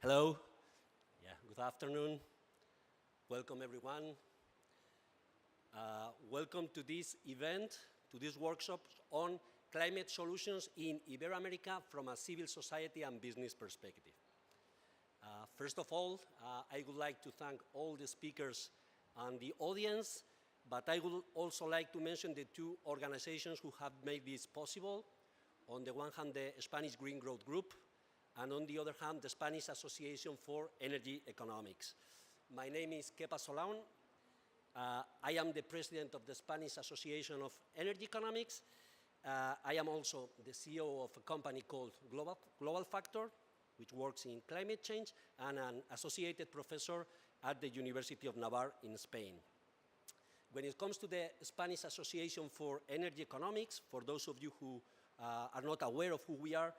Hello. Yeah, good afternoon. Welcome, everyone. Welcome to this event, to this workshop on climate solutions in Ibero-America from a civil society and business perspective. First of all, I would like to thank all the speakers and the audience, but I would also like to mention the two organizations who have made this possible. On the one hand, the Spanish Green Growth Group, and on the other hand, the Spanish Association for Energy Economics. My name is Kepa Solaun. I am the president of the Spanish Association of Energy Economics. I am also the CEO of a company called Global Factor, which works in climate change, and an associated professor at the University of Navarre in Spain. When it comes to the Spanish Association for Energy Economics, for those of you who are not aware of who we are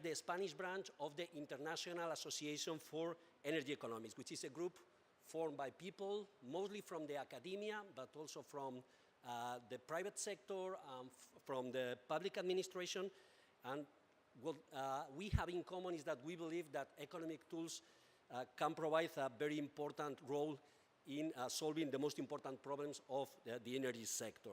the Spanish branch of the International Association for Energy Economics, which is a group formed by people, mostly from the academia, but also from the private sector, from the public administration. And what we have in common is that we believe that economic tools can provide a very important role in solving the most important problems of the energy sector.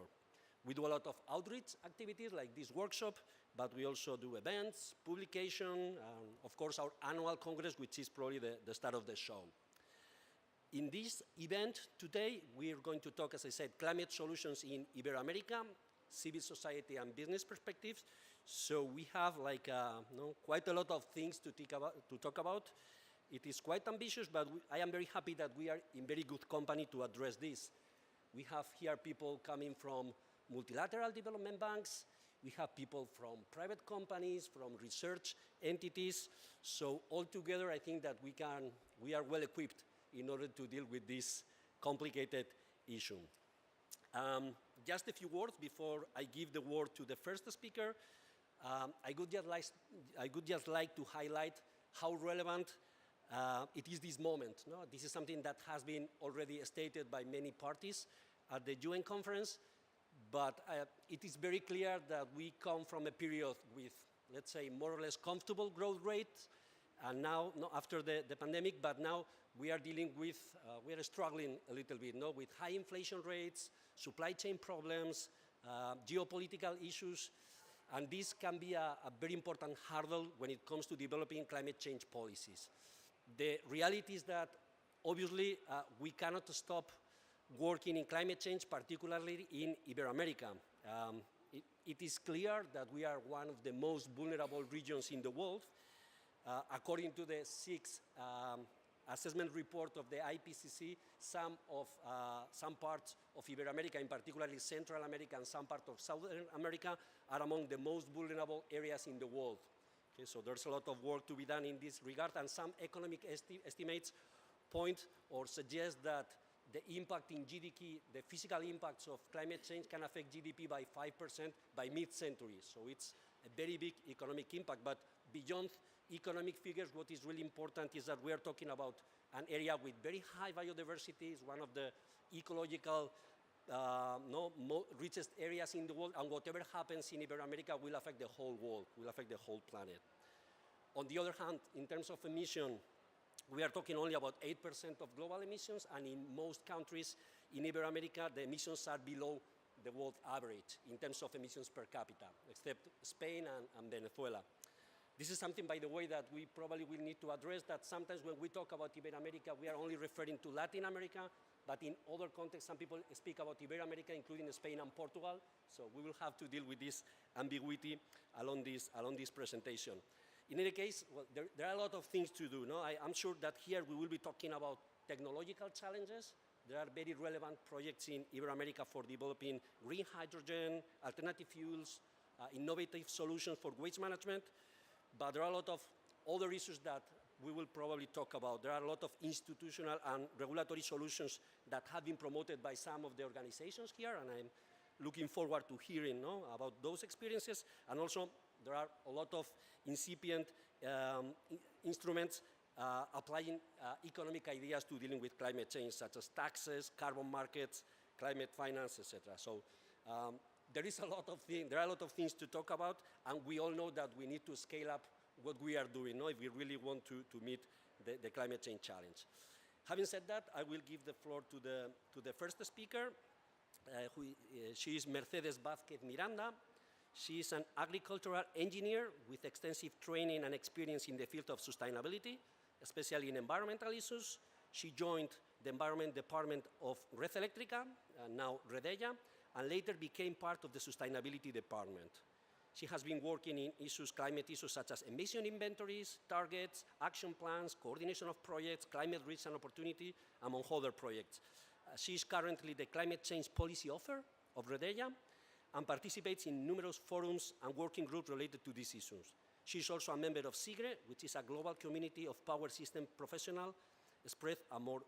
We do a lot of outreach activities like this workshop, but we also do events, publication, of course our annual congress, which is probably the start of the show. In this event today, we are going to talk, as I said, climate solutions in Ibero-America, civil society and business perspectives. So we have quite a lot of things to talk about. It is quite ambitious, but I am very happy that we are in very good company to address this. We have here people coming from multilateral development banks. We have people from private companies, from research entities. So altogether, I think that we are well equipped in order to deal with this complicated issue. Just a few words before I give the word to the first speaker. I would just like to highlight how relevant it is this moment. No? This is something that has been already stated by many parties at the UN conference, but it is very clear that we come from a period with, let's say, more or less comfortable growth rates, and now, after the pandemic, but now we are dealing with, we are struggling a little bit, with high inflation rates, supply chain problems, geopolitical issues, and this can be a very important hurdle when it comes to developing climate change policies. The reality is that, obviously, we cannot stop working in climate change, particularly in Ibero-America. It is clear that we are one of the most vulnerable regions in the world. According to the sixth assessment report of the IPCC, some parts of Ibero-America, in particular Central America and some parts of Southern America, are among the most vulnerable areas in the world. Okay, so there's a lot of work to be done in this regard, and some economic estimates point or suggest that the impact in GDP, the physical impacts of climate change can affect GDP by 5% by mid-century. So it's a very big economic impact, but beyond economic figures, what is really important is that we are talking about an area with very high biodiversity. It's one of the ecological richest areas in the world, and whatever happens in Ibero-America will affect the whole world, will affect the whole planet. On the other hand, in terms of emission, we are talking only about 8% of global emissions, and in most countries in Ibero-America, the emissions are below the world average in terms of emissions per capita, except Spain and Venezuela. This is something, by the way, that we probably will need to address, that sometimes when we talk about Ibero-America, we are only referring to Latin America, but in other contexts, some people speak about Ibero-America, including Spain and Portugal, so we will have to deal with this ambiguity along this presentation. In any case, well, there are a lot of things to do. No? I'm sure that here we will be talking about technological challenges. There are very relevant projects in Ibero-America for developing green hydrogen, alternative fuels, innovative solutions for waste management. But there are a lot of other issues that we will probably talk about. There are a lot of institutional and regulatory solutions that have been promoted by some of the organizations here, and I'm looking forward to hearing about those experiences. And also, there are a lot of incipient instruments applying economic ideas to dealing with climate change, such as taxes, carbon markets, climate finance, etc. So there are a lot of things to talk about, and we all know that we need to scale up what we are doing, if we really want to meet the climate change challenge. Having said that, I will give the floor to the first speaker. She is Mercedes Vázquez Miranda. She is an agricultural engineer with extensive training and experience in the field of sustainability, especially in environmental issues. She joined the Environment Department of Red Eléctrica, now Redella, and later became part of the Sustainability Department. She has been working in climate issues such as emission inventories, targets, action plans, coordination of projects, climate risk and opportunity, among other projects. She is currently the Climate Change Policy Officer of Redella and participates in numerous forums and working groups related to these issues. She is also a member of SIGRE, which is a global community of power system professionals spread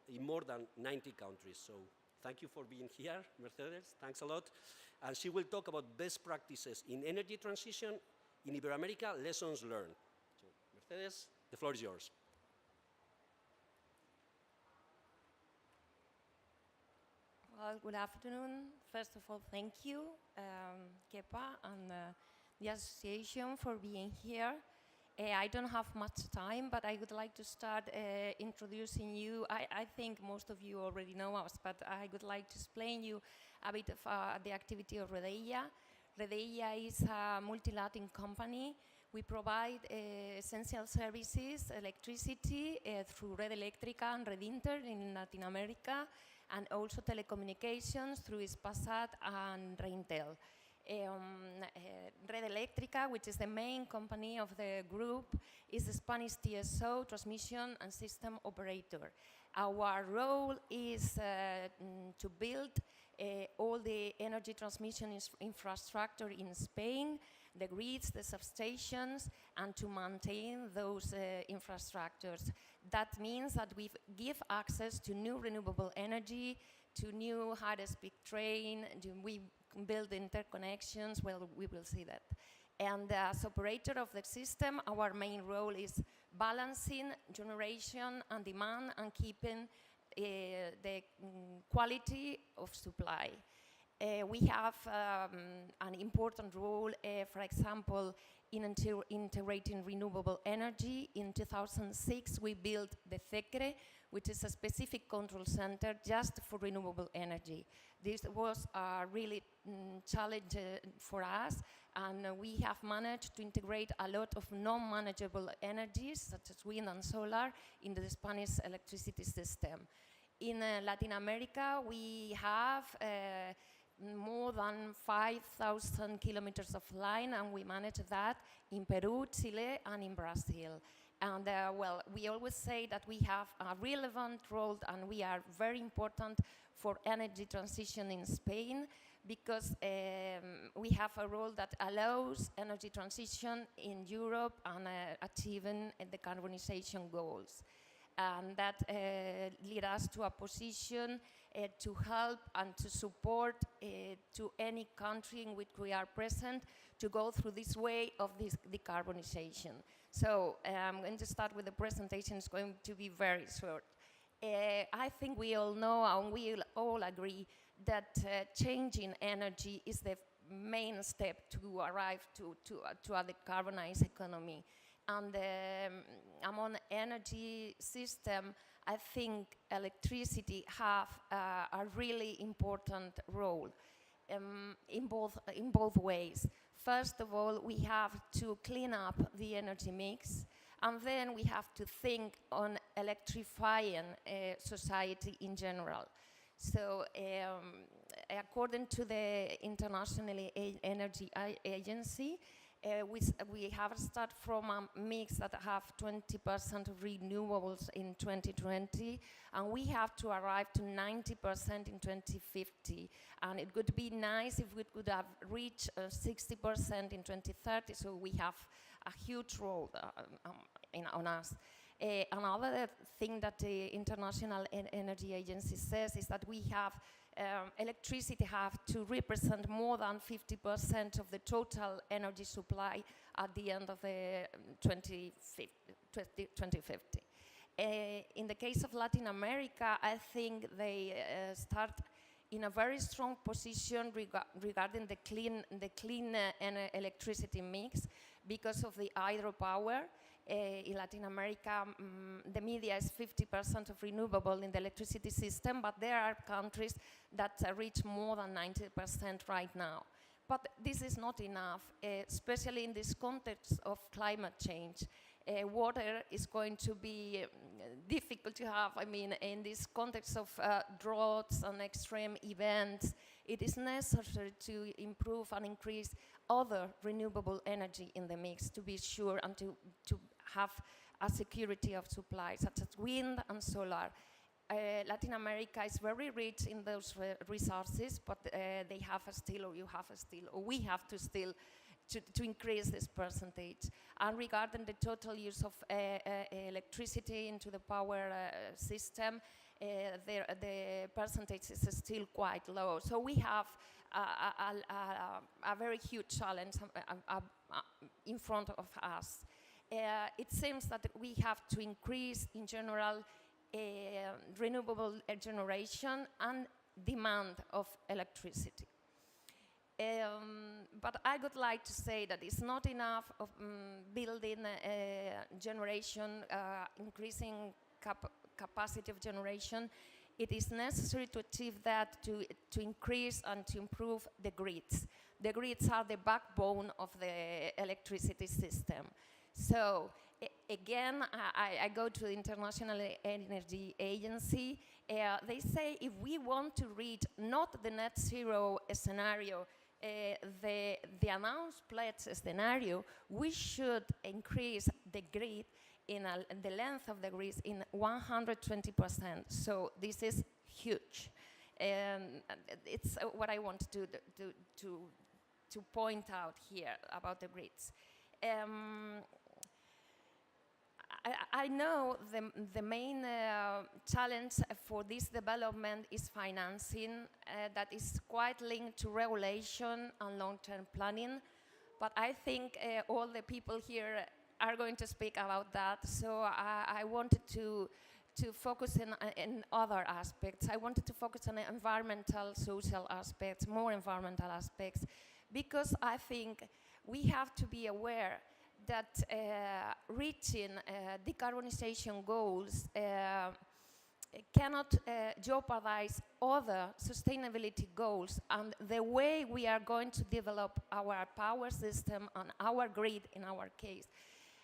in more than 90 countries. So thank you for being here, Mercedes. Thanks a lot. And she will talk about best practices in energy transition in Ibero-America, lessons learned. So, Mercedes, the floor is yours. Well, good afternoon. First of all, thank you, Kepa and the Association for being here. I don't have much time, but I would like to start introducing you. I think most of you already know us, but I would like to explain you a bit of the activity of Redella. Redella is a multilateral company. We provide essential services, electricity through Red Eléctrica and Whittington in Latin America, and also telecommunications through Hispasat and Reintel. Red Eléctrica, which is the main company of the group, is the Spanish TSO, transmission and system operator. Our role is to build all the energy transmission infrastructure in Spain, the grids, the substations, and to maintain those infrastructures. That means that we give access to new renewable energy, to new high-speed train, we build interconnections, well, we will see that. And as operator of the system, our main role is balancing generation and demand and keeping the quality of supply. We have an important role, for example, in integrating renewable energy. In 2006, we built the CEOE, which is a specific control center just for renewable energy. This was a really challenge for us, and we have managed to integrate a lot of non-manageable energies, such as wind and solar, into the Spanish electricity system. In Latin America, we have more than 5,000 kilometers of line, and we manage that in Peru, Chile, and in Brazil. And well, we always say that we have a relevant role and we are very important for energy transition in Spain because we have a role that allows energy transition in Europe and achieving the decarbonization goals. And that leads us to a position to help and to support to any country in which we are present to go through this way of this decarbonization. So I'm going to start with the presentation. It's going to be very short. I think we all know and we all agree that changing energy is the main step to arrive to a decarbonized economy. And among energy system, I think electricity have a really important role in both ways. First of all, we have to clean up the energy mix, and then we have to think on electrifying society in general. So according to the International Energy Agency, we have started from a mix that have 20% of renewables in 2020, and we have to arrive to 90% in 2050. And it would be nice if we could have reached 60% in 2030, so we have a huge role on us. Another thing that the International Energy Agency says is that we have electricity have to represent more than 50% of the total energy supply at the end of the 2050. In the case of Latin America, I think they start in a very strong position regarding the clean electricity mix, because of the hydropower. In Latin America, the media is 50% of renewable in the electricity system, but there are countries that reach more than 90% right now. But this is not enough, especially in this context of climate change. Water is going to be difficult to have. I mean, in this context of droughts and extreme events, it is necessary to improve and increase other renewable energy in the mix to be sure and to have a security of supply, such as wind and solar. Latin America is very rich in those resources, but they have still, or you have still, or we have to still to increase this percentage. And regarding the total use of electricity into the power system, the percentage is still quite low. So we have a very huge challenge in front of us. It seems that we have to increase, in general, renewable generation and demand of electricity. But I would like to say that it's not enough of building generation, increasing capacity of generation. It is necessary to achieve that, to increase and to improve the grids. The grids are the backbone of the electricity system. So again, I go to the International Energy Agency. They say if we want to reach not the net zero scenario, the announced pledge scenario, we should increase the grid in the length of the grid in 120%. So this is huge. It's what I want to point out here about the grids. I know the main challenge for this development is financing, that is quite linked to regulation and long-term planning. But I think all the people here are going to speak about that. So I wanted to focus in other aspects. I wanted to focus on environmental, social aspects, more environmental aspects, because I think we have to be aware that reaching decarbonization goals cannot jeopardize other sustainability goals, and the way we are going to develop our power system and our grid, in our case,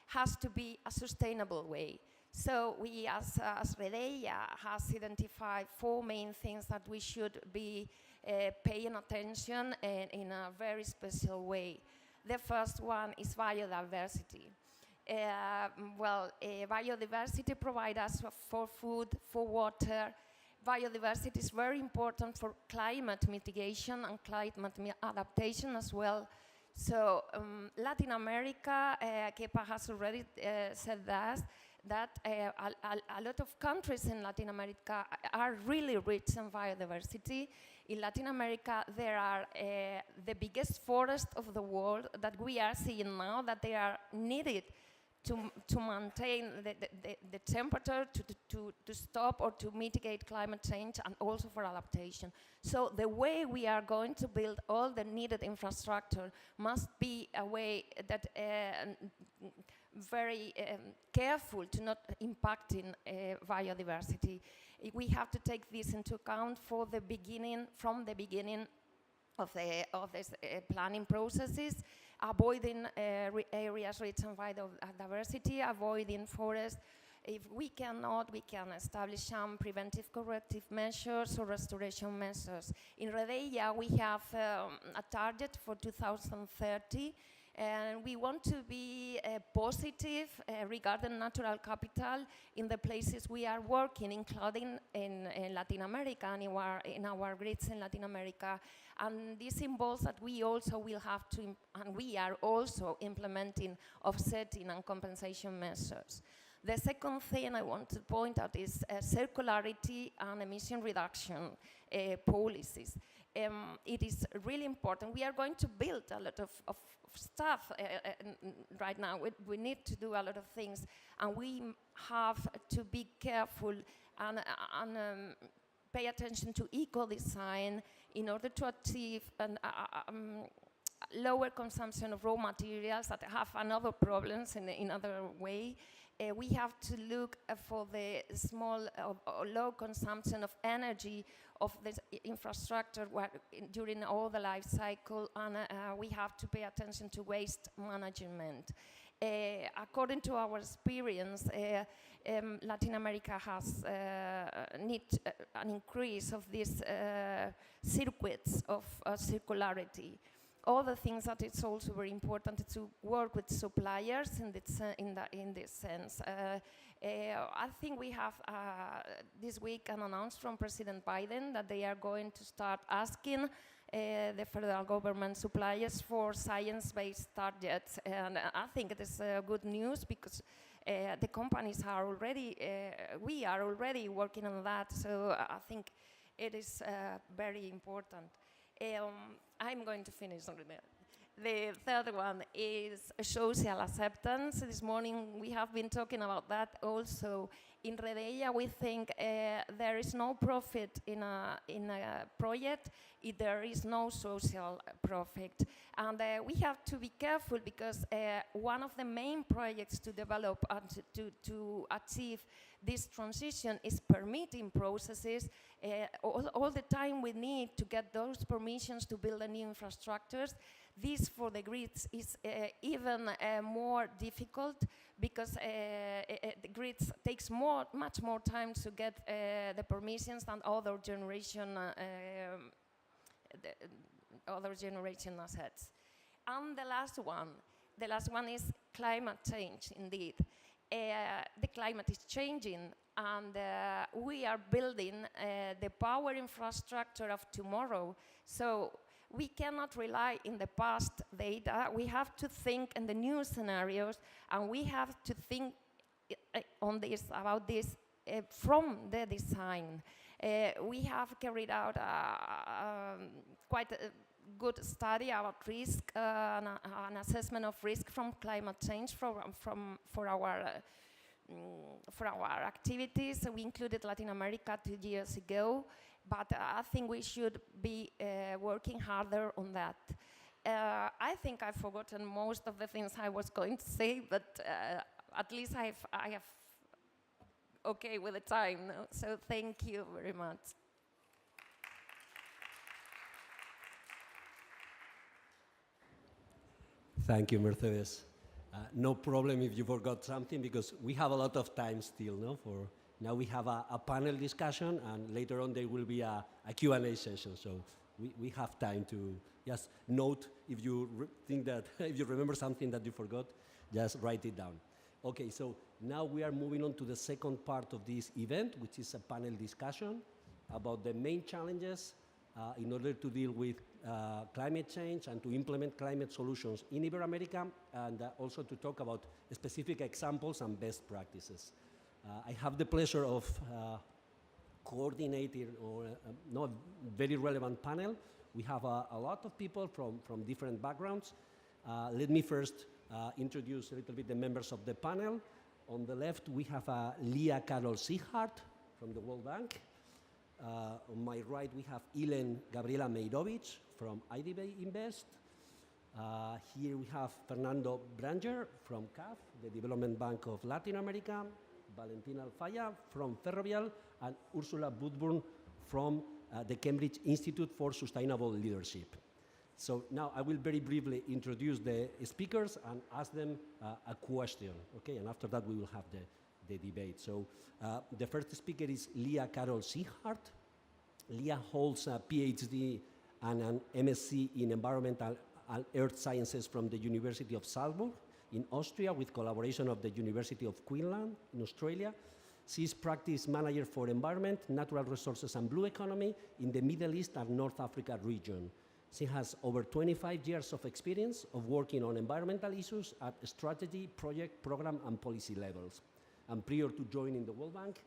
has to be a sustainable way. So we, as Redeia, has identified 4 main things that we should be paying attention in a very special way. The first one is biodiversity. Biodiversity provides us for food, for water. Biodiversity is very important for climate mitigation and climate adaptation as well. So Latin America, Kepa has already said that a lot of countries in Latin America are really rich in biodiversity. In Latin America, there are the biggest forests of the world that we are seeing now, that they are needed to maintain the temperature, to stop or to mitigate climate change, and also for adaptation. So the way we are going to build all the needed infrastructure must be a way that very careful to not impacting biodiversity. We have to take this into account from the beginning of this planning processes, avoiding areas rich in biodiversity, avoiding forests. If we cannot, we can establish some preventive corrective measures or restoration measures. In Redeia, we have a target for 2030, and we want to be positive regarding natural capital in the places we are working, including in Latin America and in our grids in Latin America. And this involves that we also will have to, and we are also implementing offsetting and compensation measures. The second thing I want to point out is circularity and emission reduction policies. It is really important. We are going to build a lot of stuff right now. We need to do a lot of things, and we have to be careful and pay attention to eco-design in order to achieve lower consumption of raw materials that have another problems in other way. We have to look for the small or low consumption of energy of this infrastructure during all the life cycle, and we have to pay attention to waste management. According to our experience, Latin America has need an increase of these circuits of circularity. Other things that it's also very important to work with suppliers in this sense. I think we have this week an announcement from President Biden that they are going to start asking the federal government suppliers for science-based targets, and I think it is good news because the companies are already, we are already working on that, so I think it is very important. I'm going to finish on that. The third one is social acceptance. This morning we have been talking about that also. In Redeia, we think there is no profit in a project if there is no social profit. And we have to be careful because one of the main projects to develop and to achieve this transition is permitting processes. All the time we need to get those permissions to build the new infrastructures. This for the grids is even more difficult because the grids takes much more time to get the permissions than other generation assets. And the last one is climate change. Indeed, the climate is changing, and we are building the power infrastructure of tomorrow. So we cannot rely in the past data. We have to think in the new scenarios, and we have to think about this from the design. We have carried out quite a good study about risk, an assessment of risk from climate change for our activities. We included Latin America 2 years ago. But I think we should be working harder on that. I think I've forgotten most of the things I was going to say, but at least I have okay with the time. No? So thank you very much. Thank you, Mercedes. No problem if you forgot something, because we have a lot of time still, no? Now we have a panel discussion, and later on there will be a Q&A session. So we have time to just note if you think that, if you remember something that you forgot, just write it down. Okay, so now we are moving on to the second part of this event, which is a panel discussion about the main challenges in order to deal with climate change and to implement climate solutions in Ibero-America, and also to talk about specific examples and best practices. I have the pleasure of coordinating a very relevant panel. We have a lot of people from different backgrounds. Let me first introduce a little bit the members of the panel. On the left, we have Leah Carol Sighart from the World Bank. On my right, we have Ilen Gabriela Meirovich from IDB Invest. Here we have Fernando Branger from CAF, the Development Bank of Latin America. Valentina Alfaya from Ferrovial, and Ursula Budburn from the Cambridge Institute for Sustainable Leadership. So now I will very briefly introduce the speakers and ask them a question, okay? And after that we will have the debate. So the first speaker is Leah Carol Sighart. Leah holds a PhD and an MSc in Environmental and Earth Sciences from the University of Salzburg in Austria, with collaboration of the University of Queensland in Australia. She is practice manager for environment, natural resources and blue economy in the Middle East and North Africa region. She has over 25 years of experience of working on environmental issues at strategy, project, program and policy levels. And prior to joining the World Bank,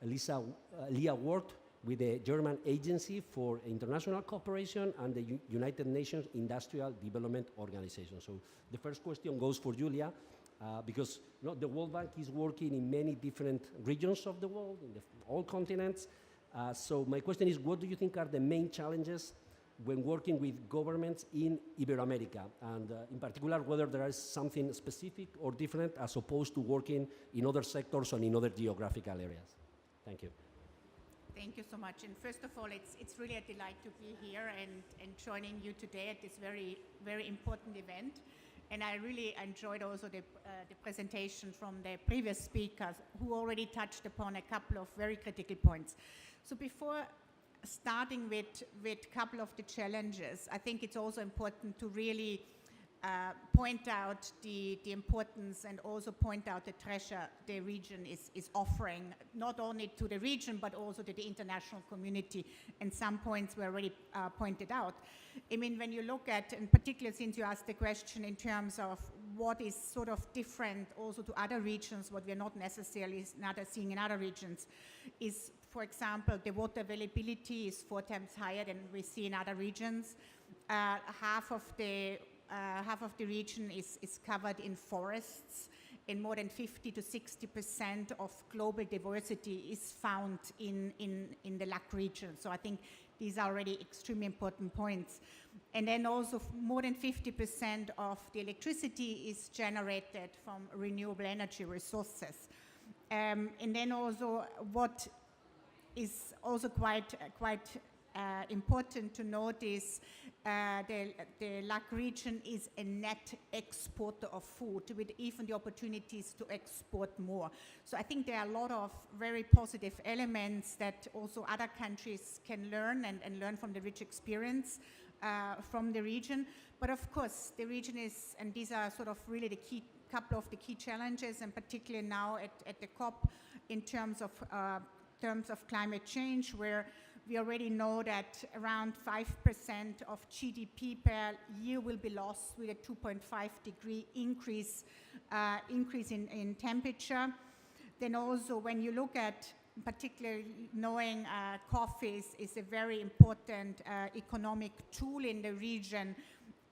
Leah worked with the German Agency for International Cooperation and the United Nations Industrial Development Organization. So the first question goes for Julia, because the World Bank is working in many different regions of the world, in all continents. So my question is, what do you think are the main challenges when working with governments in Ibero-America, and in particular whether there is something specific or different as opposed to working in other sectors or in other geographical areas. Thank you. Thank you so much. And first of all, it's really a delight to be here and joining you today at this very, very important event. And I really enjoyed also the presentation from the previous speakers who already touched upon a couple of very critical points. So before starting with a couple of the challenges, I think it's also important to really point out the importance and also point out the treasure the region is offering, not only to the region but also to the international community, and some points were already pointed out. I mean, when you look at, in particular since you asked the question in terms of what is sort of different also to other regions, what we're not necessarily seeing in other regions, is, for example, the water availability is 4 times higher than we see in other regions. Half of the region is covered in forests, and more than 50 to 60% of global diversity is found in the LAC region. So I think these are already extremely important points. And then also more than 50% of the electricity is generated from renewable energy resources. And then also what is also quite important to note is the LAC region is a net exporter of food, with even the opportunities to export more. So I think there are a lot of very positive elements that also other countries can learn and learn from the rich experience from the region. But of course, the region is, and these are sort of really the key, couple of the key challenges, and particularly now at the COP in terms of climate change, where we already know that around 5% of GDP per year will be lost with a 2.5 degree increase in temperature. Then also when you look at, particularly knowing coffee is a very important economic tool in the region,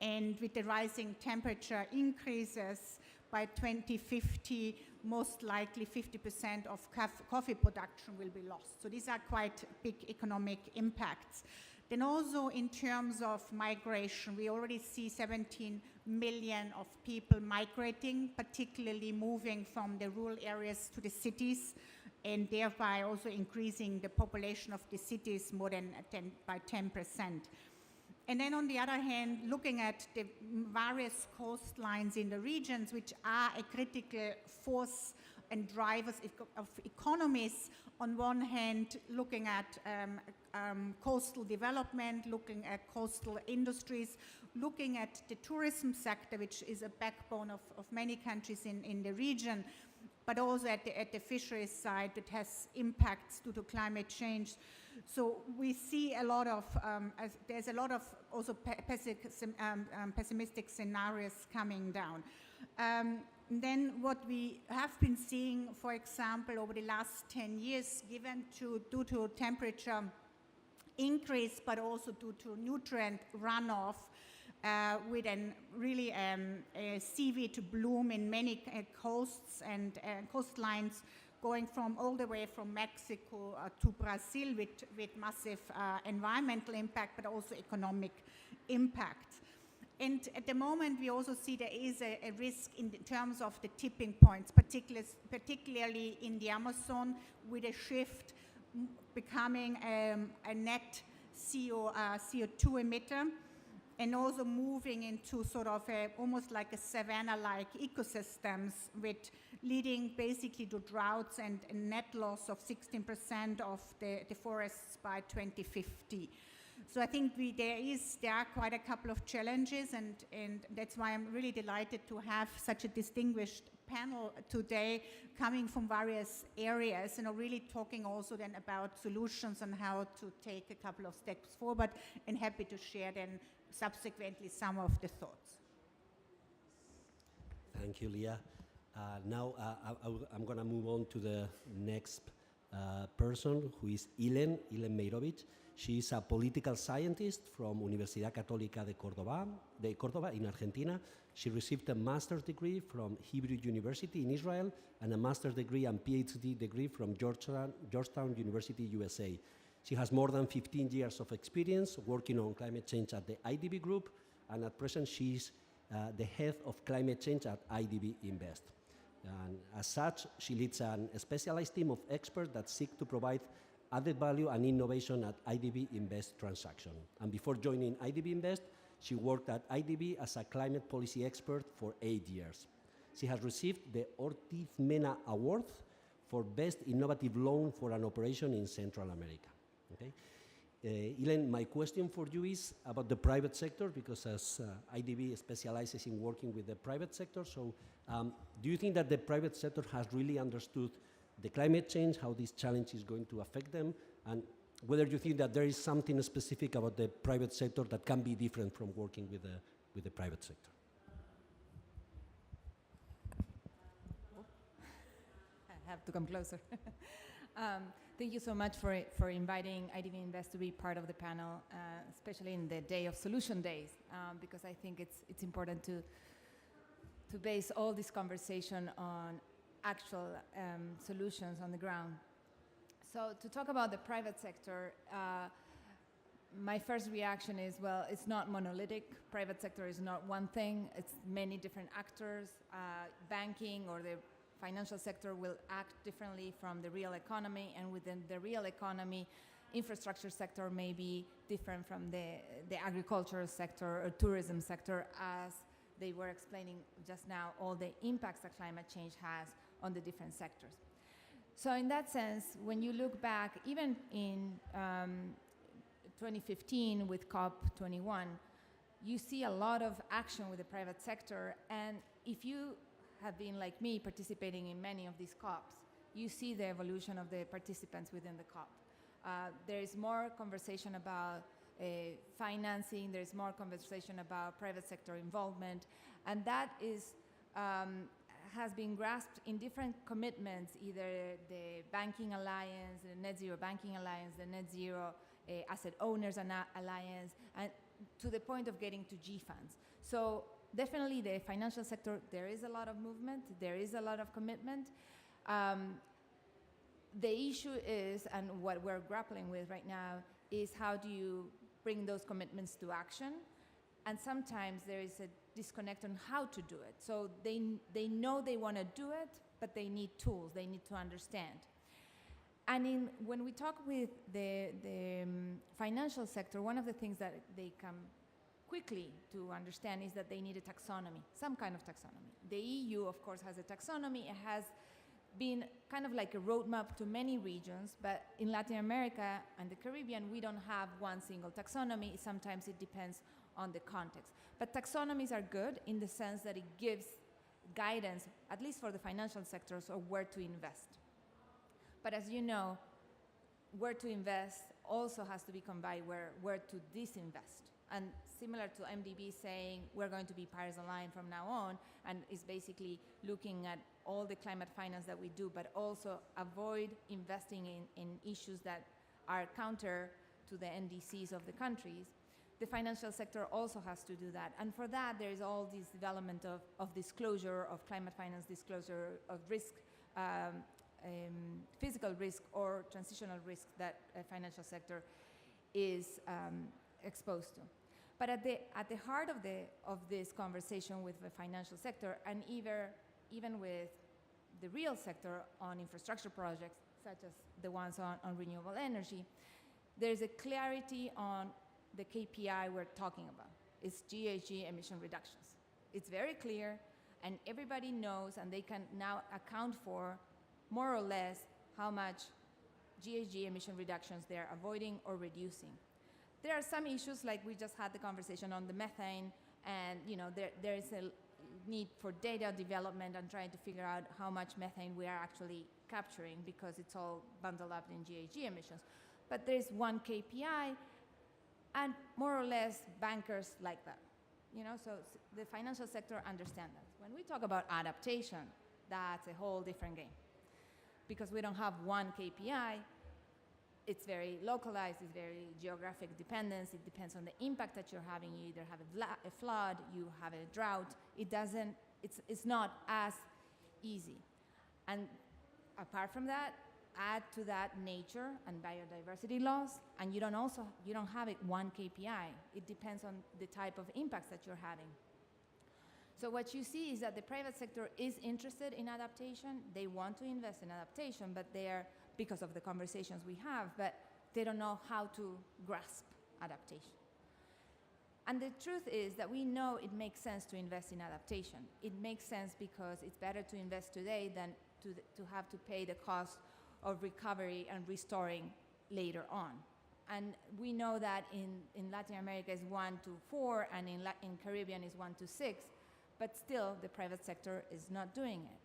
and with the rising temperature increases by 2050, most likely 50% of coffee production will be lost. So these are quite big economic impacts. Then also in terms of migration, we already see 17 million of people migrating, particularly moving from the rural areas to the cities, and thereby also increasing the population of the cities more than by 10%. And then on the other hand, looking at the various coastlines in the regions, which are a critical force and drivers of economies, on one hand, looking at coastal development, looking at coastal industries, looking at the tourism sector, which is a backbone of many countries in the region, but also at the fisheries side that has impacts due to climate change. So we see a lot of, there's a lot of also pessimistic scenarios coming down. Then what we have been seeing, for example, over the last 10 years, due to temperature increase, but also due to nutrient runoff, with really a seaweed bloom in many coasts and coastlines, going from all the way from Mexico to Brazil, with massive environmental impact, but also economic impact. And at the moment, we also see there is a risk in terms of the tipping points, particularly in the Amazon, with a shift becoming a net CO2 emitter, and also moving into sort of almost like a savanna-like ecosystems, with leading basically to droughts and net loss of 16% of the forests by 2050. So I think there are quite a couple of challenges, and that's why I'm really delighted to have such a distinguished panel today coming from various areas, and really talking also then about solutions on how to take a couple of steps forward, and happy to share then subsequently some of the thoughts. Thank you, Leah. Now I'm going to move on to the next person, who is Ilen Meirovich. She is a political scientist from Universidad Católica de Córdoba in Argentina. She received a master's degree from Hebrew University in Israel, and a master's degree and PhD degree from Georgetown University, USA. She has more than 15 years of experience working on climate change at the IDB Group, and at present she is the head of climate change at IDB Invest. And as such, she leads a specialized team of experts that seek to provide added value and innovation at IDB Invest transaction. And before joining IDB Invest, she worked at IDB as a climate policy expert for 8 years. She has received the Ortiz Mena Award for Best Innovative Loan for an Operation in Central America. Okay? Elaine, my question for you is about the private sector, because as IDB specializes in working with the private sector, so do you think that the private sector has really understood the climate change, how this challenge is going to affect them, and whether you think that there is something specific about the private sector that can be different from working with the private sector? I have to come closer. Thank you so much for inviting IDB Invest to be part of the panel, especially in the day of Solution Days, because I think it's important to base all this conversation on actual solutions on the ground. So to talk about the private sector, my first reaction is, well, it's not monolithic. Private sector is not one thing. It's many different actors. Banking or the financial sector will act differently from the real economy, and within the real economy, infrastructure sector may be different from the agricultural sector or tourism sector, as they were explaining just now, all the impacts that climate change has on the different sectors. So in that sense, when you look back, even in 2015 with COP21, you see a lot of action with the private sector, and if you have been, like me, participating in many of these COPs, you see the evolution of the participants within the COP. There is more conversation about financing, there is more conversation about private sector involvement, and that is has been grasped in different commitments, either the Banking Alliance, the Net Zero Banking Alliance, the Net Zero Asset Owners Alliance, and to the point of getting to G funds. So definitely the financial sector, there is a lot of movement, there is a lot of commitment. The issue is, and what we're grappling with right now, is how do you bring those commitments to action? And sometimes there is a disconnect on how to do it. So they know they want to do it, but they need tools, they need to understand. And when we talk with the financial sector, one of the things that they come quickly to understand is that they need a taxonomy, some kind of taxonomy. The EU, of course, has a taxonomy. It has been kind of like a roadmap to many regions, but in Latin America and the Caribbean, we don't have one single taxonomy. Sometimes it depends on the context. But taxonomies are good in the sense that it gives guidance, at least for the financial sectors, of where to invest. But as you know, where to invest also has to be combined where to disinvest. And similar to MDB saying we're going to be Paris-aligned from now on, and is basically looking at all the climate finance that we do, but also avoid investing in issues that are counter to the NDCs of the countries. The financial sector also has to do that. And for that, there is all this development of disclosure, of climate finance disclosure, of risk, physical risk or transitional risk that a financial sector is exposed to. But at the heart of this conversation with the financial sector, and even with the real sector on infrastructure projects, such as the ones on renewable energy, there's a clarity on the KPI we're talking about. It's GHG emission reductions. It's very clear, and everybody knows, and they can now account for more or less how much GHG emission reductions they're avoiding or reducing. There are some issues, like we just had the conversation on the methane, and there is a need for data development and trying to figure out how much methane we are actually capturing, because it's all bundled up in GHG emissions. But there's one KPI, and more or less bankers like that. So the financial sector understands that. When we talk about adaptation, that's a whole different game, because we don't have one KPI. It's very localized, it's very geographic dependence. It depends on the impact that you're having. You either have a flood, you have a drought. It's not as easy. And apart from that, add to that nature and biodiversity loss, and you don't have it one KPI. It depends on the type of impacts that you're having. So what you see is that the private sector is interested in adaptation. They want to invest in adaptation, but because of the conversations we have, but they don't know how to grasp adaptation. And the truth is that we know it makes sense to invest in adaptation. It makes sense because it's better to invest today than to have to pay the cost of recovery and restoring later on. And we know that in Latin America is 1 to 4, and in Caribbean is 1 to 6, but still the private sector is not doing it.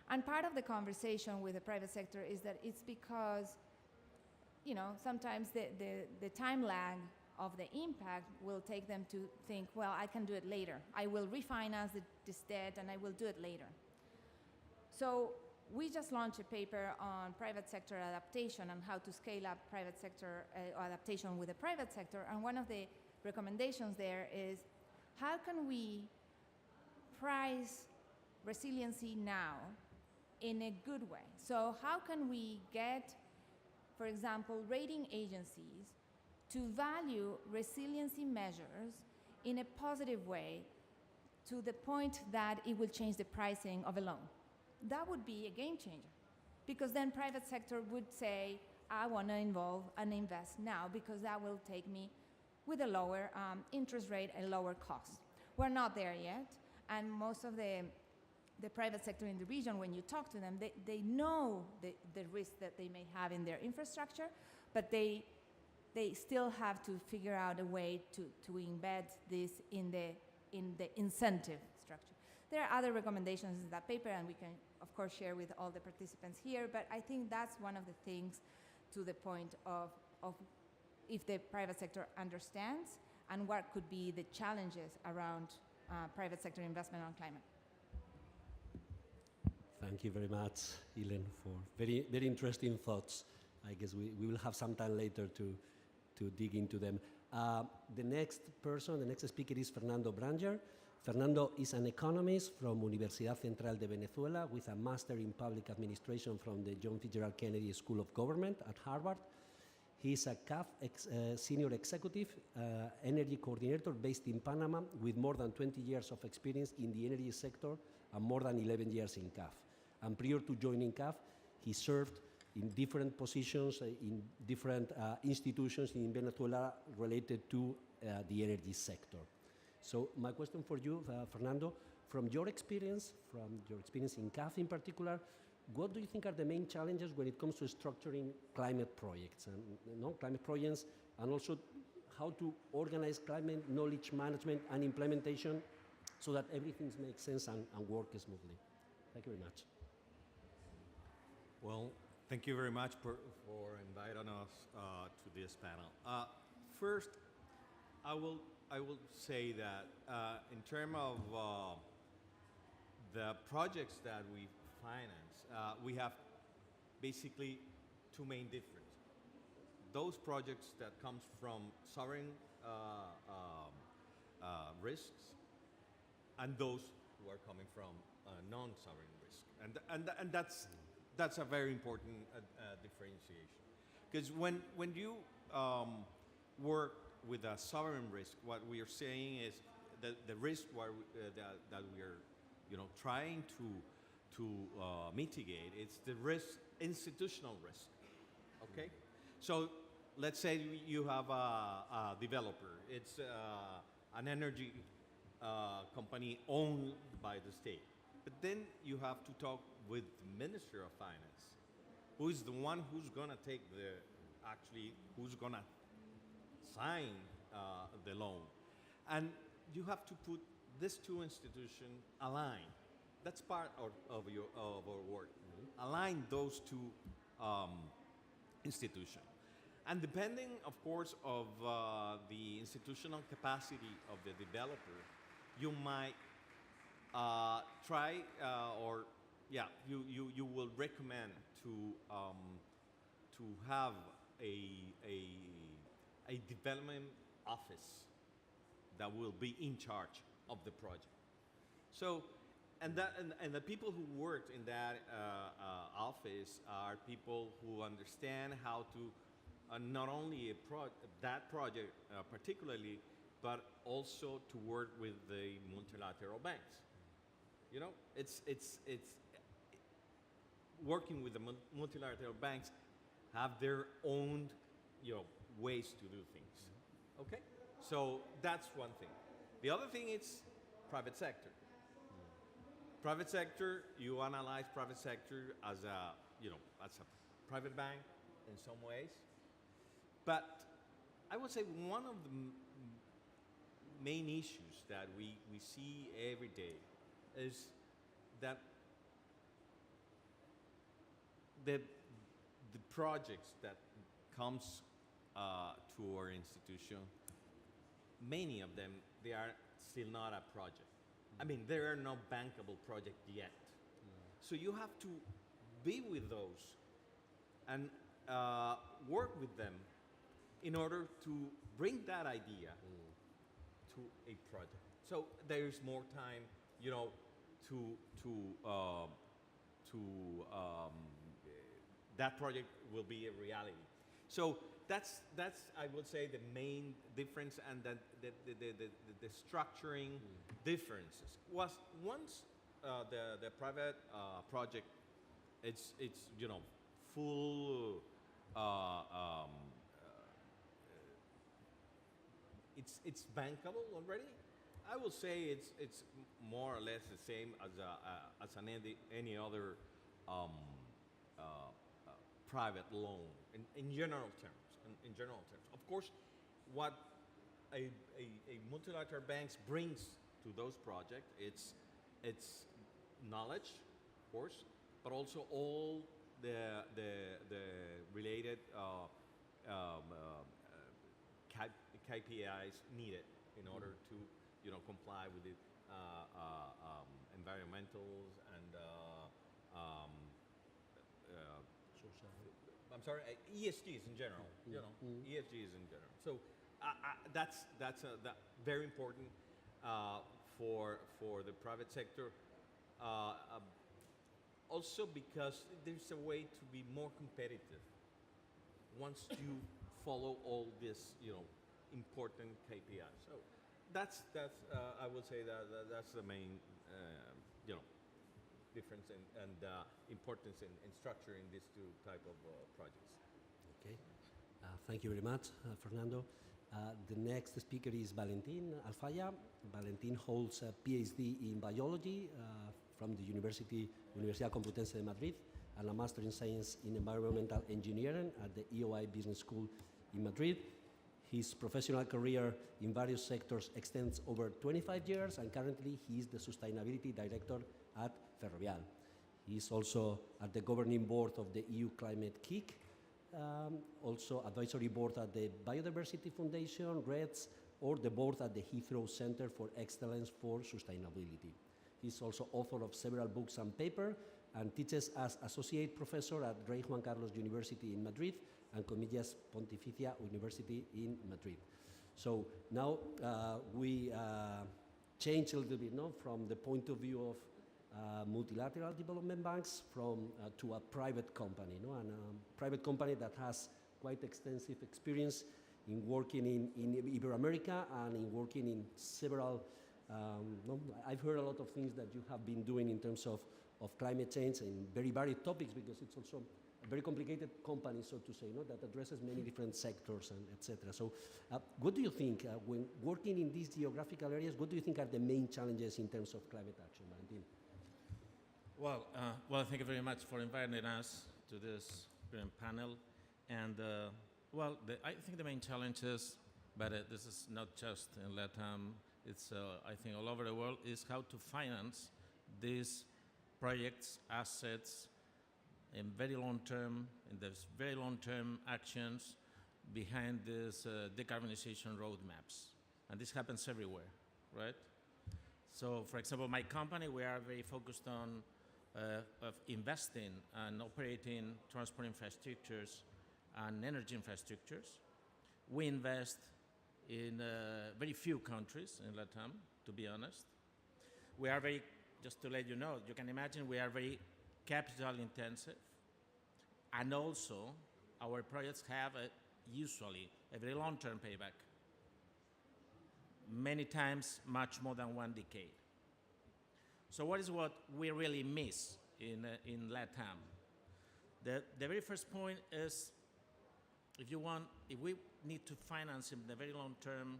And part of the conversation with the private sector is that it's because, sometimes the time lag of the impact will take them to think, well, I can do it later. I will refinance this debt and I will do it later. So we just launched a paper on private sector adaptation and how to scale up private sector adaptation with the private sector. And one of the recommendations there is, how can we price resiliency now in a good way? So how can we get, for example, rating agencies to value resiliency measures in a positive way to the point that it will change the pricing of a loan? That would be a game changer, because then private sector would say, I want to involve and invest now because that will take me with a lower interest rate and lower cost. We're not there yet, and most of the private sector in the region, when you talk to them, they know the risk that they may have in their infrastructure, but they still have to figure out a way to embed this in the incentive structure. There are other recommendations in that paper, and we can, of course, share with all the participants here, but I think that's one of the things to the point of if the private sector understands and what could be the challenges around private sector investment on climate. Thank you very much, Elen, for very, very interesting thoughts. I guess we will have some time later to dig into them. The next speaker is Fernando Branger. Fernando is an economist from Universidad Central de Venezuela with a master in public administration from the John Fitzgerald Kennedy School of Government at Harvard. He is a CAF senior executive, energy coordinator based in Panama with more than 20 years of experience in the energy sector and more than 11 years in CAF. And prior to joining CAF, he served in different positions in different institutions in Venezuela related to the energy sector. So my question for you, Fernando, from your experience in CAF in particular, what do you think are the main challenges when it comes to structuring climate projects and also how to organize climate knowledge management and implementation so that everything makes sense and works smoothly? Thank you very much. Well, thank you very much for inviting us to this panel. First, I will say that in terms of the projects that we finance, we have basically two main differences. Those projects that comes from sovereign risks and those who are coming from non-sovereign risk. And that's a very important differentiation. Because when you work with a sovereign risk, what we are saying is that the risk that we are trying to mitigate, it's the risk, institutional risk. Okay, so let's say you have a developer. It's an energy company owned by the state, but then you have to talk with the Minister of Finance, who is the one who's gonna take who's gonna sign the loan, and you have to put these two institutions aligned. That's part of our work. Mm-hmm. Align those two institutions, and depending, of course, of the institutional capacity of the developer, you might you will recommend to have a development office that will be in charge of the project. So and the people who worked in that office are people who understand how to not only that project particularly, but also to work with the multilateral banks. You know, it's working with the multilateral banks have their own, ways to do things. Okay, so that's one thing. The other thing is private sector. Private sector, you analyze private sector as a private bank in some ways, but I would say one of the main issues that we see every day is that the projects that comes to our institution, many of them, they are still not a project. I mean, there are no bankable project yet. So you have to be with those and work with them in order to bring that idea to a project. So there is more time, that project will be a reality. So that's I would say the main difference, and the structuring differences was once the private project it's full it's bankable already. I will say it's more or less the same as any other private loan in general terms. In general terms, of course, what a multilateral banks brings to those projects, it's knowledge, of course, but also all the related KPIs needed in order to comply with the environmentals and I'm sorry, ESGs in general. ESGs in general. So that's very important for the private sector. Also because there's a way to be more competitive once you follow all this important KPIs. So that's I would say that's the main difference and importance in structuring these two type of projects. Okay, thank you very much, Fernando. The next speaker is Valentin Alfaya. Valentin holds a PhD in biology from the Universidad Complutense de Madrid and a Master in Science in Environmental Engineering at the EOI Business School in Madrid. His professional career in various sectors extends over 25 years, and currently he is the Sustainability Director at Ferrovial. He is also at the governing board of the EU Climate Kick, also advisory board at the Biodiversity Foundation, REDS, or the board at the Heathrow Center for Excellence for Sustainability. He's also author of several books and papers, and teaches as associate professor at Rey Juan Carlos University in Madrid and Comillas Pontificia University in Madrid. So now we change a little bit from the point of view of multilateral development banks to a private company, and a private company that has quite extensive experience in working in Ibero-America and in working in several, I've heard a lot of things that you have been doing in terms of climate change and very varied topics, because it's also a very complicated company, so to say, that addresses many different sectors and etc. So what do you think, when working in these geographical areas, what do you think are the main challenges in terms of climate action, Valentin? Well, thank you very much for inviting us to this brilliant panel. And I think the main challenge is, but this is not just in LATAM, it's I think all over the world, is how to finance these projects, assets, in very long term, in these very long term actions behind these decarbonization roadmaps. And this happens everywhere, right? So, for example, my company, we are very focused on of investing and operating transport infrastructures and energy infrastructures. We invest in very few countries in LATAM, to be honest. We are very just to let you know, you can imagine we are very capital intensive, and also our projects have usually a very long-term payback, many times much more than 1 decade. So what is what we really miss in LATAM? The very first point is, if we need to finance in the very long term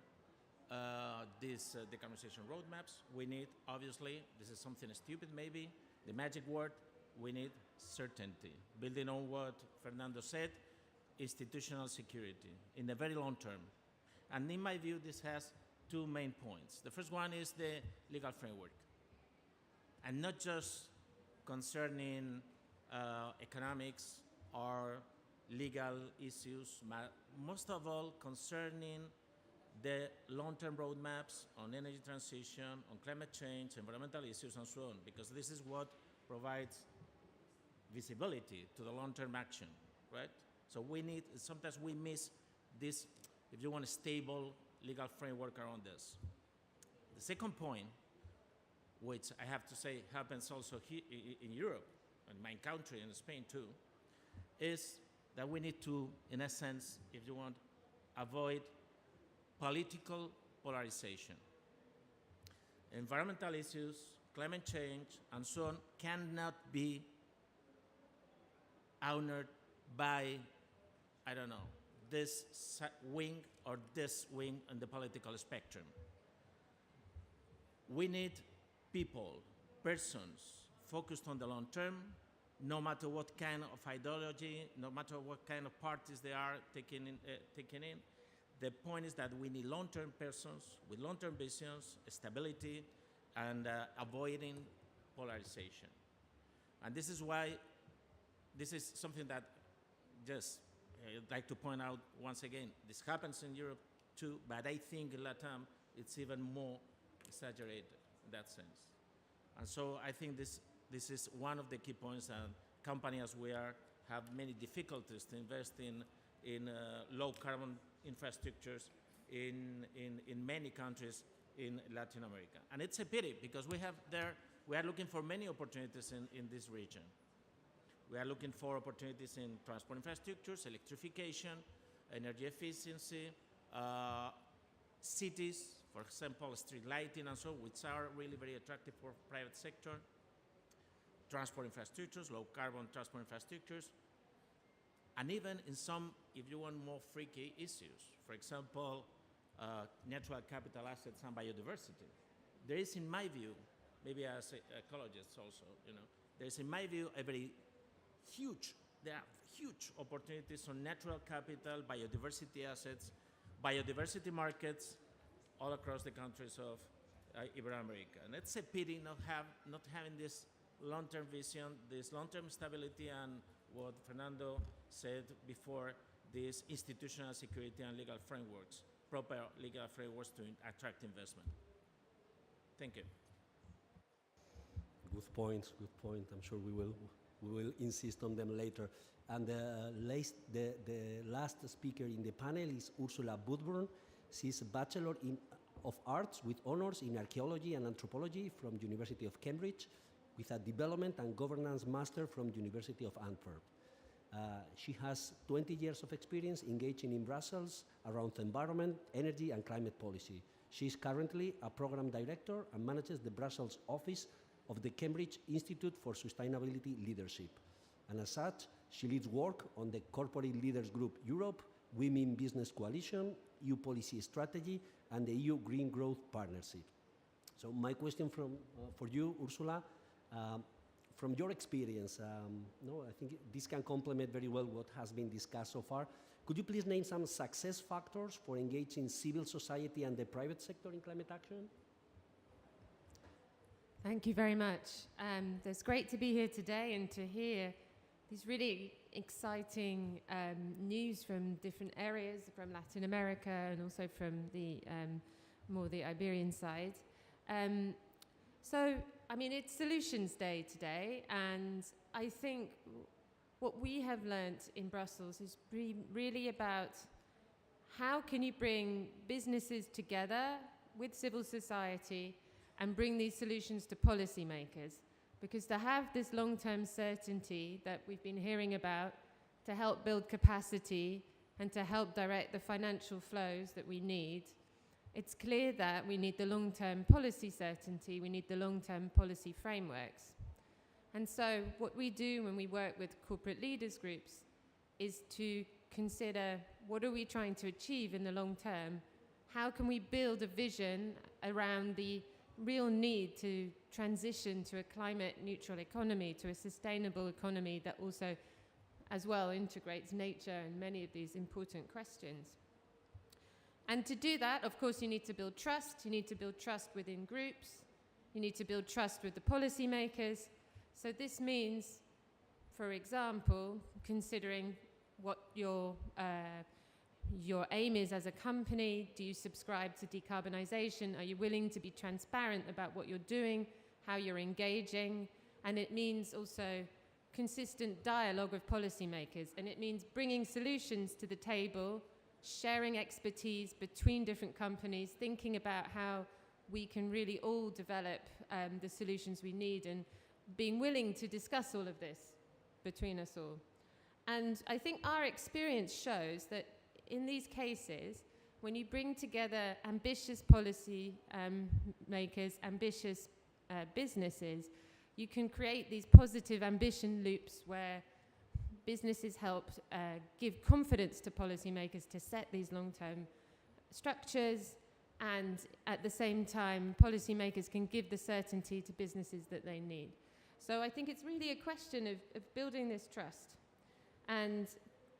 these decarbonization roadmaps, we need, obviously, this is something stupid maybe, the magic word, we need certainty. Building on what Fernando said, institutional security in the very long term. And in my view, this has 2 main points. The first one is the legal framework. And not just concerning economics or legal issues, but most of all concerning the long-term roadmaps on energy transition, on climate change, environmental issues, and so on, because this is what provides visibility to the long-term action, right? So we need, sometimes we miss this, if you want, a stable legal framework around this. The second point, which I have to say happens also here in Europe, in my country, in Spain too, is that we need to, in a sense, if you want, avoid political polarization. Environmental issues, climate change, and so on cannot be honored by, I don't know, this wing or this wing on the political spectrum. We need people, persons, focused on the long term, no matter what kind of ideology, no matter what kind of parties they are taking in. The point is that we need long-term persons with long-term visions, stability, and avoiding polarization. And this is why this is something that just I'd like to point out once again. This happens in Europe too, but I think in LATAM it's even more exaggerated in that sense. And so I think this is one of the key points that companies as we are have many difficulties to invest in low carbon infrastructures in many countries in Latin America. And it's a pity because we are looking for many opportunities in this region. We are looking for opportunities in transport infrastructures, electrification, energy efficiency, cities, for example, street lighting and so on, which are really very attractive for private sector, transport infrastructures, low carbon transport infrastructures, and even in some, if you want, more freaky issues. For example, natural capital assets and biodiversity. There is, in my view, maybe as ecologists also, there is, in my view, there are huge opportunities on natural capital, biodiversity assets, biodiversity markets all across the countries of Ibero-America. And it's a pity not having this long-term vision, this long-term stability, and what Fernando said before, these institutional security and legal frameworks, proper legal frameworks to attract investment. Thank you. Good points, good point. I'm sure we will insist on them later. And the last speaker in the panel is Ursula Budburn. She's a Bachelor of Arts with honors in Archaeology and Anthropology from University of Cambridge, with a Development and Governance Master from University of Antwerp. She has 20 years of experience engaging in Brussels around environment, energy, and climate policy. She is currently a program director and manages the Brussels office of the Cambridge Institute for Sustainability Leadership. And as such, she leads work on the Corporate Leaders Group Europe, Women Business Coalition, EU Policy Strategy, and the EU Green Growth Partnership. So my question for you, Ursula, from your experience, I think this can complement very well what has been discussed so far. Could you please name some success factors for engaging civil society and the private sector in climate action? Thank you very much. It's great to be here today and to hear these really exciting news from different areas, from Latin America and also from the more the Iberian side. It's Solutions Day today, and I think what we have learnt in Brussels is really about how can you bring businesses together with civil society and bring these solutions to policymakers. Because to have this long-term certainty that we've been hearing about, to help build capacity and to help direct the financial flows that we need, it's clear that we need the long-term policy certainty, we need the long-term policy frameworks. And so what we do when we work with corporate leaders groups is to consider, what are we trying to achieve in the long term? How can we build a vision around the real need to transition to a climate neutral economy, to a sustainable economy that also as well integrates nature and many of these important questions. And to do that, of course, you need to build trust. You need to build trust within groups. You need to build trust with the policymakers. So this means, for example, considering what your aim is as a company. Do you subscribe to decarbonization? Are you willing to be transparent about what you're doing, how you're engaging? And it means also consistent dialogue with policymakers. And it means bringing solutions to the table, sharing expertise between different companies, thinking about how we can really all develop the solutions we need, and being willing to discuss all of this between us all. And I think our experience shows that in these cases, when you bring together ambitious policy makers, ambitious businesses, you can create these positive ambition loops where businesses help give confidence to policymakers to set these long-term structures, and at the same time, policymakers can give the certainty to businesses that they need. So I think it's really a question of building this trust and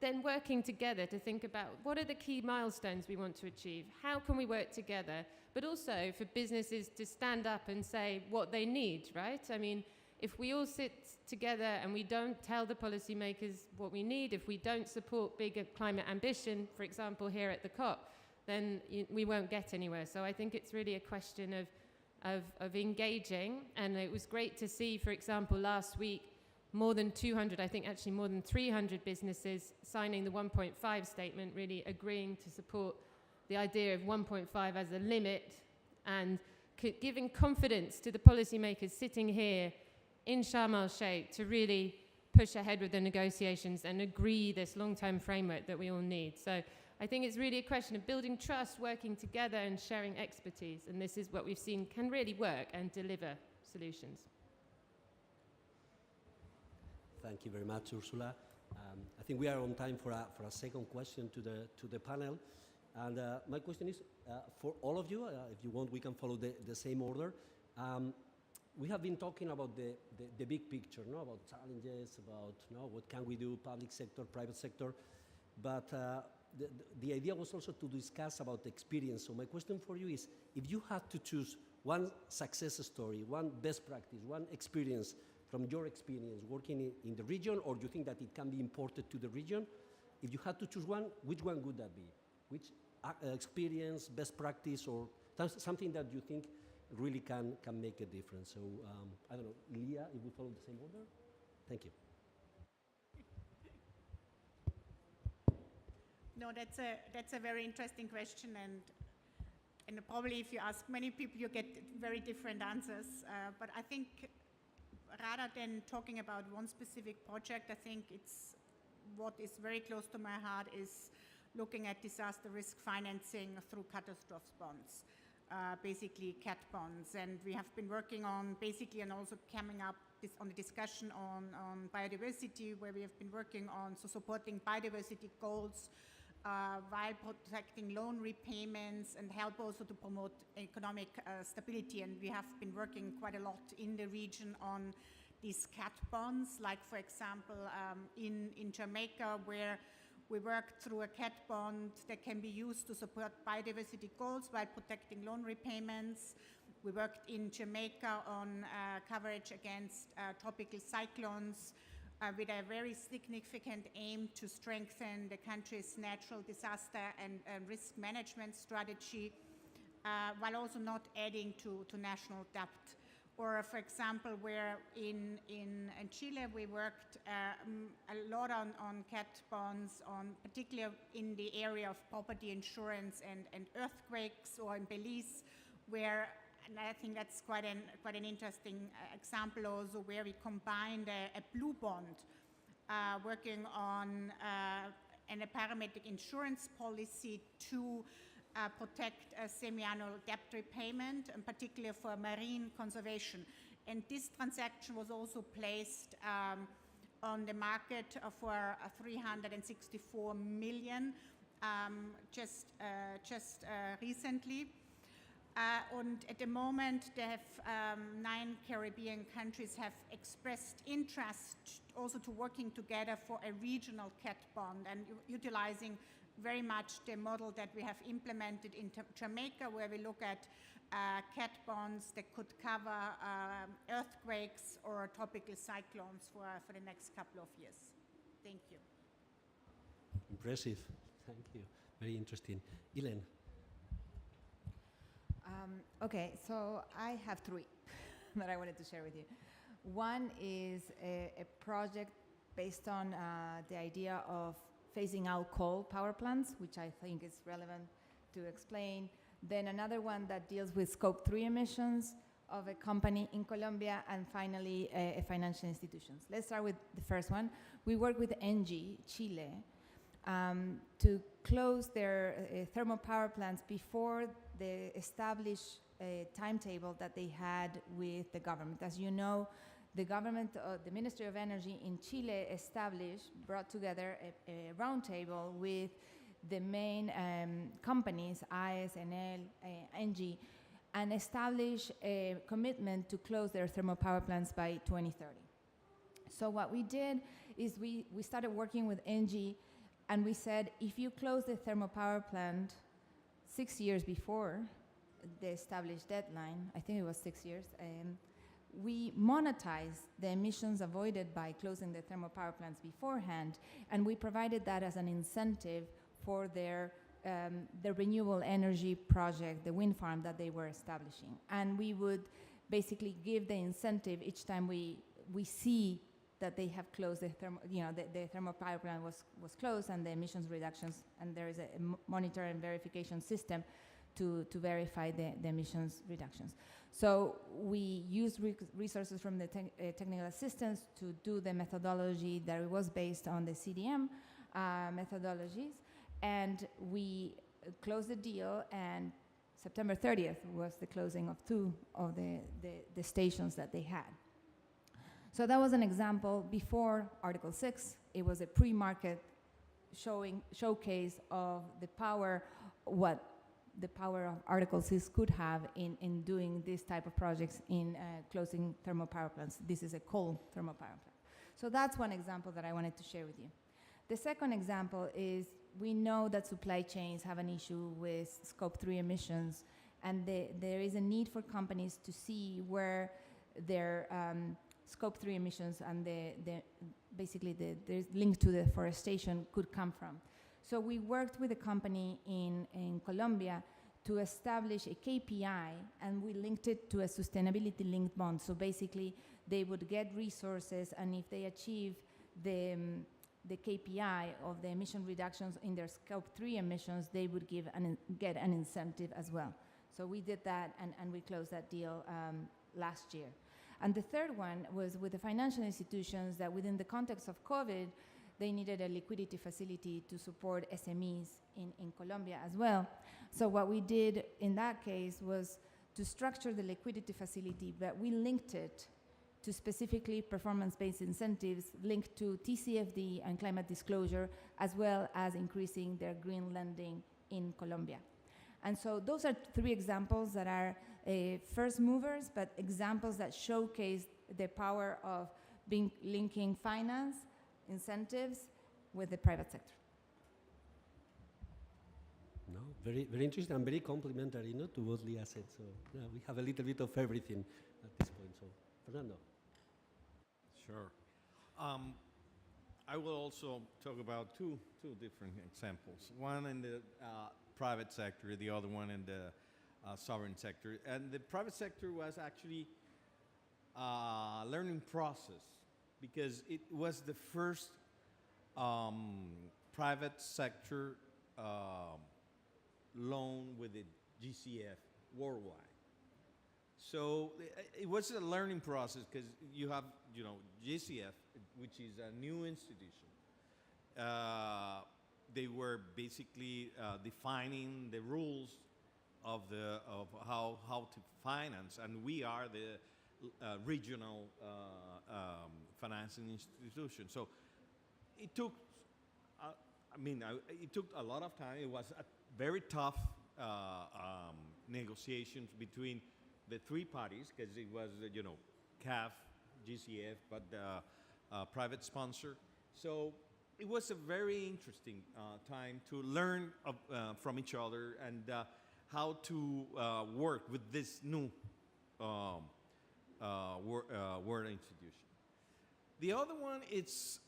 then working together to think about what are the key milestones we want to achieve, how can we work together, but also for businesses to stand up and say what they need, right? I mean, if we all sit together and we don't tell the policymakers what we need, if we don't support bigger climate ambition, for example, here at the COP, then we won't get anywhere. So I think it's really a question of engaging, and it was great to see, for example, last week, more than 200, I think actually more than 300 businesses signing the 1.5 statement, really agreeing to support the idea of 1.5 as a limit, and giving confidence to the policymakers sitting here in Sharm el-Sheikh to really push ahead with the negotiations and agree this long-term framework that we all need. So I think it's really a question of building trust, working together and sharing expertise, and this is what we've seen can really work and deliver solutions. Thank you very much, Ursula. I think we are on time for a second question to the panel. And my question is for all of you, if you want, we can follow the same order. We have been talking about the big picture, no? About challenges, about what can we do, public sector, private sector. But the idea was also to discuss about experience. So my question for you is, if you had to choose one success story, one best practice, one experience from your experience working in the region, or do you think that it can be imported to the region? If you had to choose one, which one would that be? Which experience, best practice, or something that you think really can make a difference? So I don't know, Leah, if we follow the same order? Thank you. No, that's a very interesting question, and probably if you ask many people, you get very different answers. But I think rather than talking about one specific project, I think it's what is very close to my heart is looking at disaster risk financing through catastrophe bonds, basically CAT bonds. And we have been working on basically, and also coming up on the discussion on biodiversity, where we have been working on supporting biodiversity goals while protecting loan repayments, and help also to promote economic stability. And we have been working quite a lot in the region on these CAT bonds, like for example in Jamaica, where we worked through a CAT bond that can be used to support biodiversity goals while protecting loan repayments. We worked in Jamaica on coverage against tropical cyclones, with a very significant aim to strengthen the country's natural disaster and risk management strategy, while also not adding to national debt. Or, for example, where in Chile we worked a lot on CAT bonds, particularly in the area of property insurance and earthquakes, or in Belize, where and I think that's quite an interesting example also, where we combined a blue bond working on a parametric insurance policy to protect semi-annual debt repayment, in particular for marine conservation. And this transaction was also placed on the market for 364 million just recently. And at the moment, they have 9 Caribbean countries have expressed interest also to working together for a regional cat bond, and utilizing very much the model that we have implemented in Jamaica, where we look at cat bonds that could cover earthquakes or tropical cyclones for the next couple of years. Thank you. Impressive. Thank you. Very interesting. Elen. Okay, so I have 3 that I wanted to share with you. One is a project based on the idea of phasing out coal power plants, which I think is relevant to explain. Then another one that deals with Scope 3 emissions of a company in Colombia, and finally a financial institutions. Let's start with the first one. We work with ENGIE, Chile, to close their thermal power plants before the established timetable that they had with the government. As you know, the government, the Ministry of Energy in Chile brought together a roundtable with the main companies, AES, Enel, ENGIE, and established a commitment to close their thermal power plants by 2030. So what we did is we started working with ENGIE, and we said, if you close the thermal power plant 6 years before the established deadline, I think it was 6 years, we monetize the emissions avoided by closing the thermal power plants beforehand, and we provided that as an incentive for the renewable energy project, the wind farm that they were establishing. And we would basically give the incentive each time we see that they have closed the thermal power plant was closed, and the emissions reductions, and there is a monitor and verification system to verify the emissions reductions. So we used resources from the technical assistance to do the methodology that was based on the CDM methodologies, and we closed the deal, and September 30th was the closing of 2 of the stations that they had. So that was an example before Article 6. It was a pre-market showcase of the power, what the power of Article 6 could have in doing this type of projects in closing thermal power plants. This is a coal thermal power plant. So that's one example that I wanted to share with you. The second example is we know that supply chains have an issue with Scope 3 emissions, and there is a need for companies to see where their Scope 3 emissions and basically the link to deforestation could come from. So we worked with a company in Colombia to establish a KPI, and we linked it to a sustainability-linked bond. So basically, they would get resources, and if they achieve the KPI of the emission reductions in their Scope 3 emissions, they would get an incentive as well. So we did that, and we closed that deal last year. And the third one was with the financial institutions that within the context of COVID, they needed a liquidity facility to support SMEs in Colombia as well. So what we did in that case was to structure the liquidity facility, but we linked it to specifically performance-based incentives linked to TCFD and climate disclosure, as well as increasing their green lending in Colombia. And so those are 3 examples that are first movers, but examples that showcase the power of linking finance, incentives with the private sector. No, very, very interesting and very complementary, to what Leah said. So we have a little bit of everything at this point. So, Fernando. Sure. I will also talk about two different examples. One in the private sector, the other one in the sovereign sector. And the private sector was actually a learning process, because it was the first private sector loan with the GCF worldwide. So it was a learning process because you have, GCF, which is a new institution. They were basically defining the rules of how to finance, and we are the regional financing institution. So it took, it took a lot of time. It was a very tough negotiations between the three parties because it was, CAF, GCF, but private sponsor. So it was a very interesting time to learn from each other and how to work with this new world institution. The other one is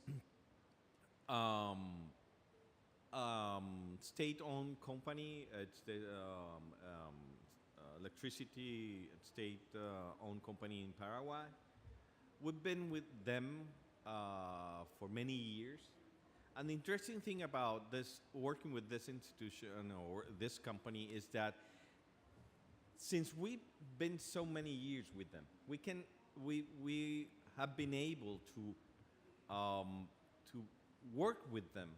state-owned company. It's the electricity state-owned company in Paraguay. We've been with them for many years. And the interesting thing about this, working with this institution or this company, is that since we've been so many years with them, we have been able to work with them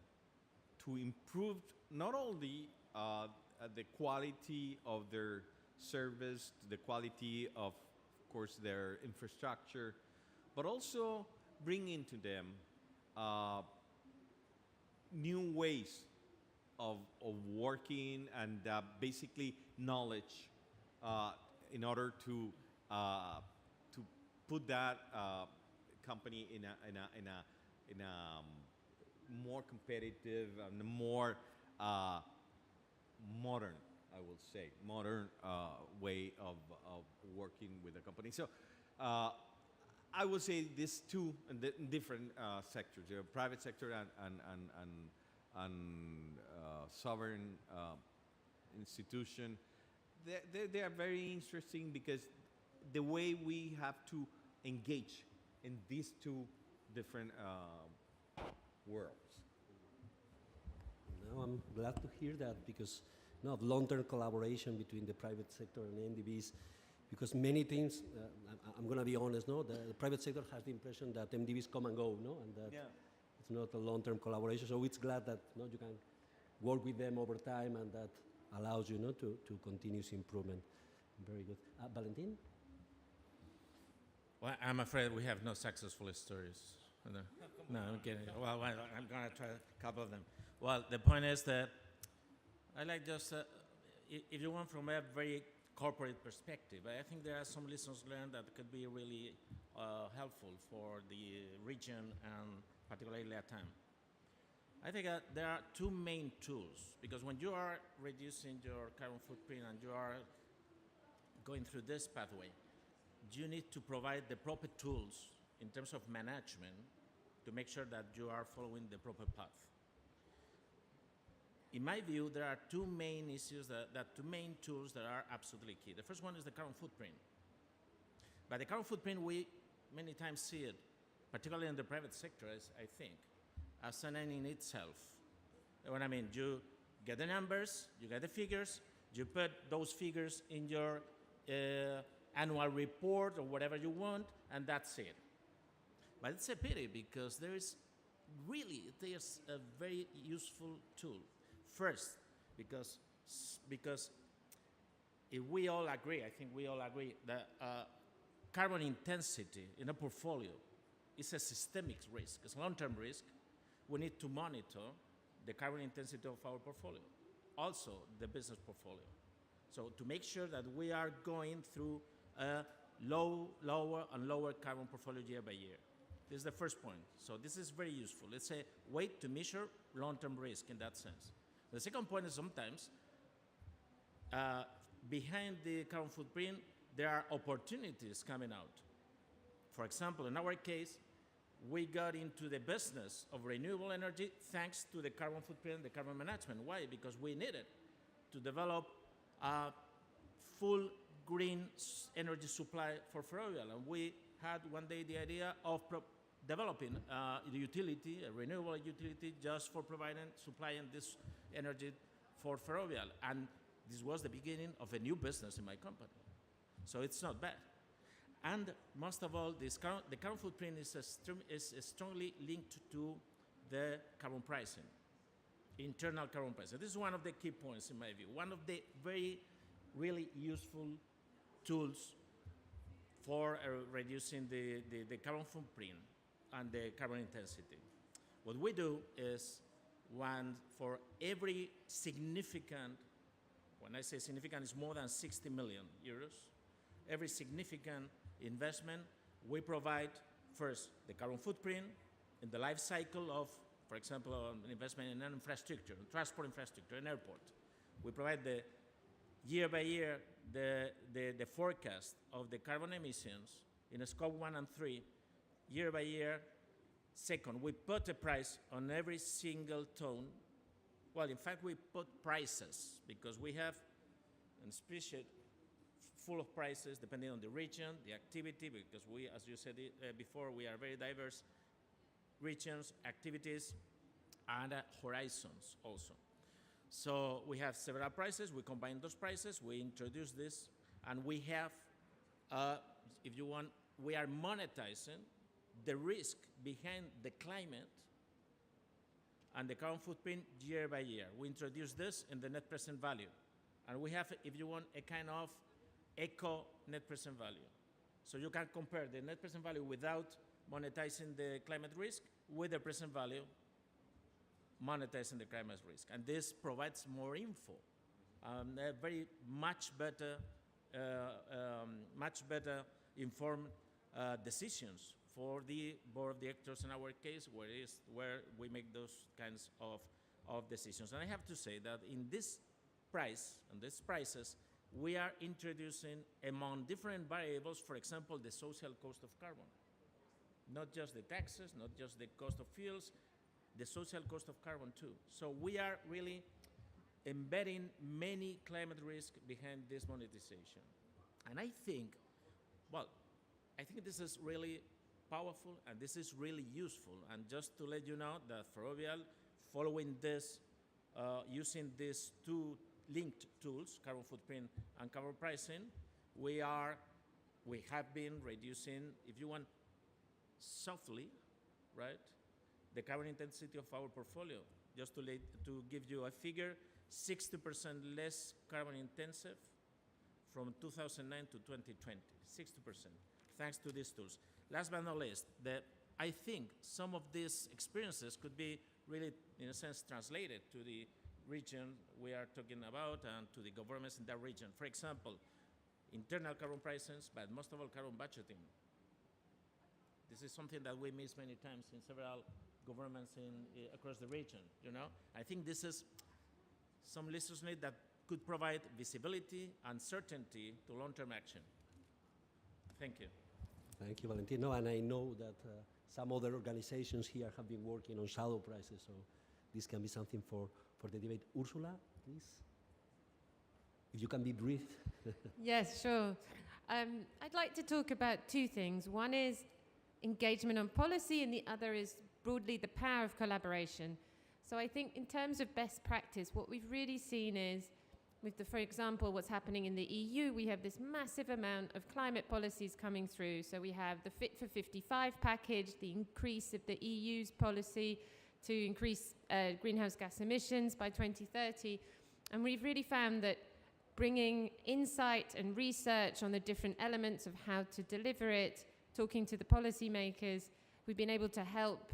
to improve not only the quality of their service, the quality of course, their infrastructure, but also bring into them new ways of working and basically knowledge in order to put that company in a more competitive and more modern, I will say, modern way of working with a company. So I would say these two different sectors, the private sector and sovereign institution, they are very interesting because the way we have to engage in these two different worlds. No, I'm glad to hear that because of long-term collaboration between the private sector and MDBs, because many things, I'm going to be honest, the private sector has the impression that MDBs come and go, and that it's not a long-term collaboration. So it's glad that you can work with them over time, and that allows you to continuous improvement. Very good. Valentin? Well, I'm afraid we have no successful stories. No, I'm kidding. Well, I'm going to try a couple of them. Well, the point is that I like just, if you want from a very corporate perspective, I think there are some lessons learned that could be really helpful for the region and particularly LATAM. I think there are two main tools, because when you are reducing your carbon footprint and you are going through this pathway, you need to provide the proper tools in terms of management to make sure that you are following the proper path. In my view, there are two main issues, two main tools that are absolutely key. The first one is the carbon footprint. By the carbon footprint, we many times see it, particularly in the private sector, I think, as an end in itself. What I mean, you get the numbers, you get the figures, you put those figures in your annual report or whatever you want, and that's it. But it's a pity because there's a very useful tool. First, because if we all agree, I think we all agree, that carbon intensity in a portfolio is a systemic risk. It's a long-term risk. We need to monitor the carbon intensity of our portfolio, also the business portfolio. So to make sure that we are going through a lower and lower carbon portfolio year by year. This is the first point. So this is very useful. It's a way to measure long-term risk in that sense. The second point is sometimes behind the carbon footprint, there are opportunities coming out. For example, in our case, we got into the business of renewable energy thanks to the carbon footprint and the carbon management. Why? Because we needed to develop a full green energy supply for Ferrovial. And we had one day the idea of developing a utility, a renewable utility, just for supplying this energy for Ferrovial. And this was the beginning of a new business in my company. So it's not bad. And most of all, the carbon footprint is strongly linked to the carbon pricing, internal carbon pricing. This is one of the key points in my view, one of the very really useful tools for reducing the carbon footprint and the carbon intensity. What we do is for every significant, when I say significant, it's more than 60 million euros, every significant investment, we provide first the carbon footprint in the life cycle of, for example, an investment in an infrastructure, transport infrastructure, an airport. We provide the year by year the forecast of the carbon emissions in a scope 1 and 3, year by year. Second, we put a price on every single ton. Well, in fact, we put prices because we have a spreadsheet full of prices depending on the region, the activity, because we, as you said before, we are very diverse regions, activities, and horizons also. So we have several prices, we combine those prices, we introduce this, and we have, if you want, we are monetizing the risk behind the climate and the carbon footprint year by year. We introduce this in the net present value. And we have, if you want, a kind of eco net present value. So you can compare the net present value without monetizing the climate risk with the present value monetizing the climate risk. And this provides more info, very much better informed decisions for the board of directors in our case, where we make those kinds of decisions. And I have to say that in this price, and these prices, we are introducing among different variables, for example, the social cost of carbon. Not just the taxes, not just the cost of fuels, the social cost of carbon too. So we are really embedding many climate risks behind this monetization. And I think, well, I think this is really powerful and this is really useful. And just to let you know that for Ferrovial, following this, using these two linked tools, carbon footprint and carbon pricing, we have been reducing, if you want, softly, right, the carbon intensity of our portfolio. Just to give you a figure, 60% less carbon intensive from 2009 to 2020, 60%, thanks to these tools. Last but not least, I think some of these experiences could be really, in a sense, translated to the region we are talking about and to the governments in that region. For example, internal carbon prices, but most of all carbon budgeting. This is something that we miss many times in several governments across the region, you know? I think this is some lessons that could provide visibility and certainty to long-term action. Thank you. Thank you, Valentino. And I know that some other organizations here have been working on shadow prices, so this can be something for the debate. Ursula, please. If you can be brief. Yes, sure. I'd like to talk about two things. One is engagement on policy, and the other is broadly the power of collaboration. So I think in terms of best practice, what we've really seen is, for example, what's happening in the EU, we have this massive amount of climate policies coming through. So we have the Fit for 55 package, the increase of the EU's policy to increase greenhouse gas emissions by 2030. And we've really found that bringing insight and research on the different elements of how to deliver it, talking to the policymakers, we've been able to help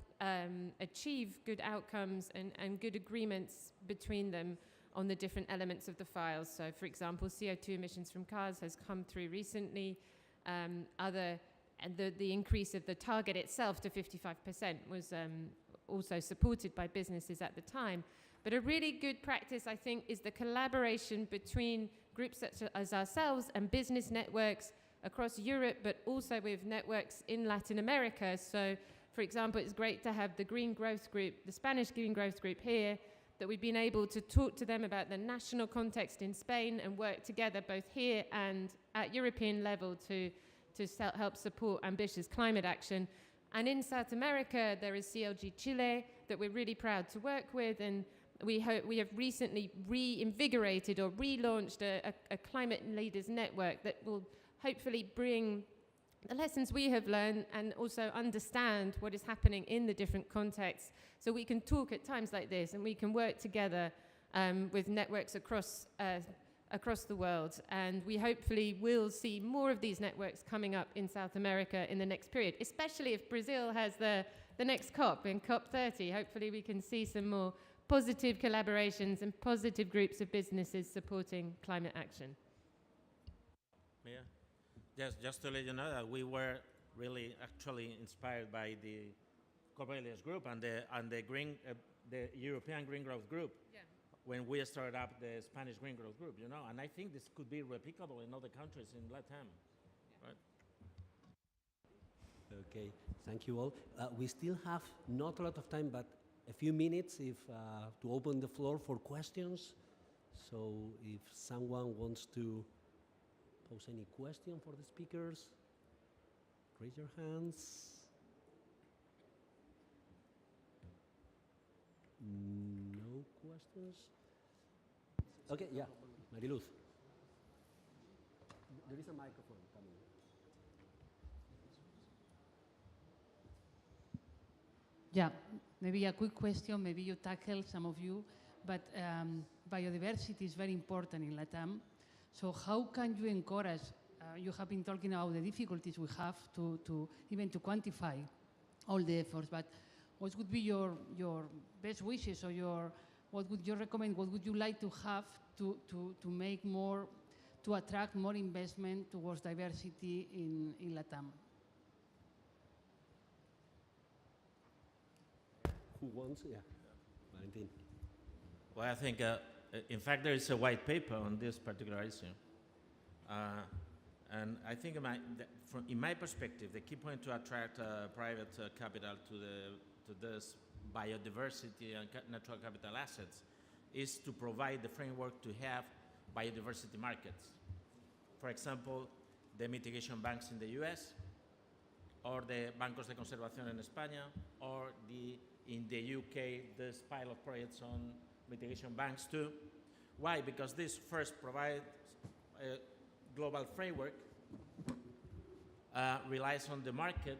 achieve good outcomes and good agreements between them on the different elements of the files. So, for example, CO2 emissions from cars has come through recently. The increase of the target itself to 55% was also supported by businesses at the time. But a really good practice, I think, is the collaboration between groups such as ourselves and business networks across Europe, but also with networks in Latin America. So, for example, it's great to have the Green Growth Group, the Spanish Green Growth Group here, that we've been able to talk to them about the national context in Spain and work together both here and at European level to help support ambitious climate action. And in South America, there is CLG Chile that we're really proud to work with, and we have recently reinvigorated or relaunched a climate leaders network that will hopefully bring the lessons we have learned and also understand what is happening in the different contexts, so we can talk at times like this and we can work together with networks across the world. And we hopefully will see more of these networks coming up in South America in the next period, especially if Brazil has the next COP, in COP30. Hopefully we can see some more positive collaborations and positive groups of businesses supporting climate action. Yeah. Just to let you know that we were really actually inspired by the Corredor group and the European Green Growth Group. Yeah. When we started up the Spanish Green Growth Group, you know, and I think this could be replicable in other countries in Latam, right? Okay, thank you all. We still have not a lot of time, but a few minutes to open the floor for questions. So if someone wants to pose any question for the speakers, raise your hands. No questions? Okay, yeah, Mariluz. There is a microphone coming. Yeah, maybe a quick question, maybe you tackle, some of you, but biodiversity is very important in LATAM. So how can you encourage, you have been talking about the difficulties we have to even to quantify all the efforts, but what would be your best wishes, or what would you recommend, what would you like to have to make more, to attract more investment towards diversity in LATAM? Who wants? Yeah, Valentin. Well, I think, in fact, there is a white paper on this particular issue. And I think in my perspective, the key point to attract private capital to this biodiversity and natural capital assets is to provide the framework to have biodiversity markets. For example, the mitigation banks in the US, or the Bancos de Conservación in España, or in the UK, this pilot projects on mitigation banks too. Why? Because this first provides a global framework, relies on the market,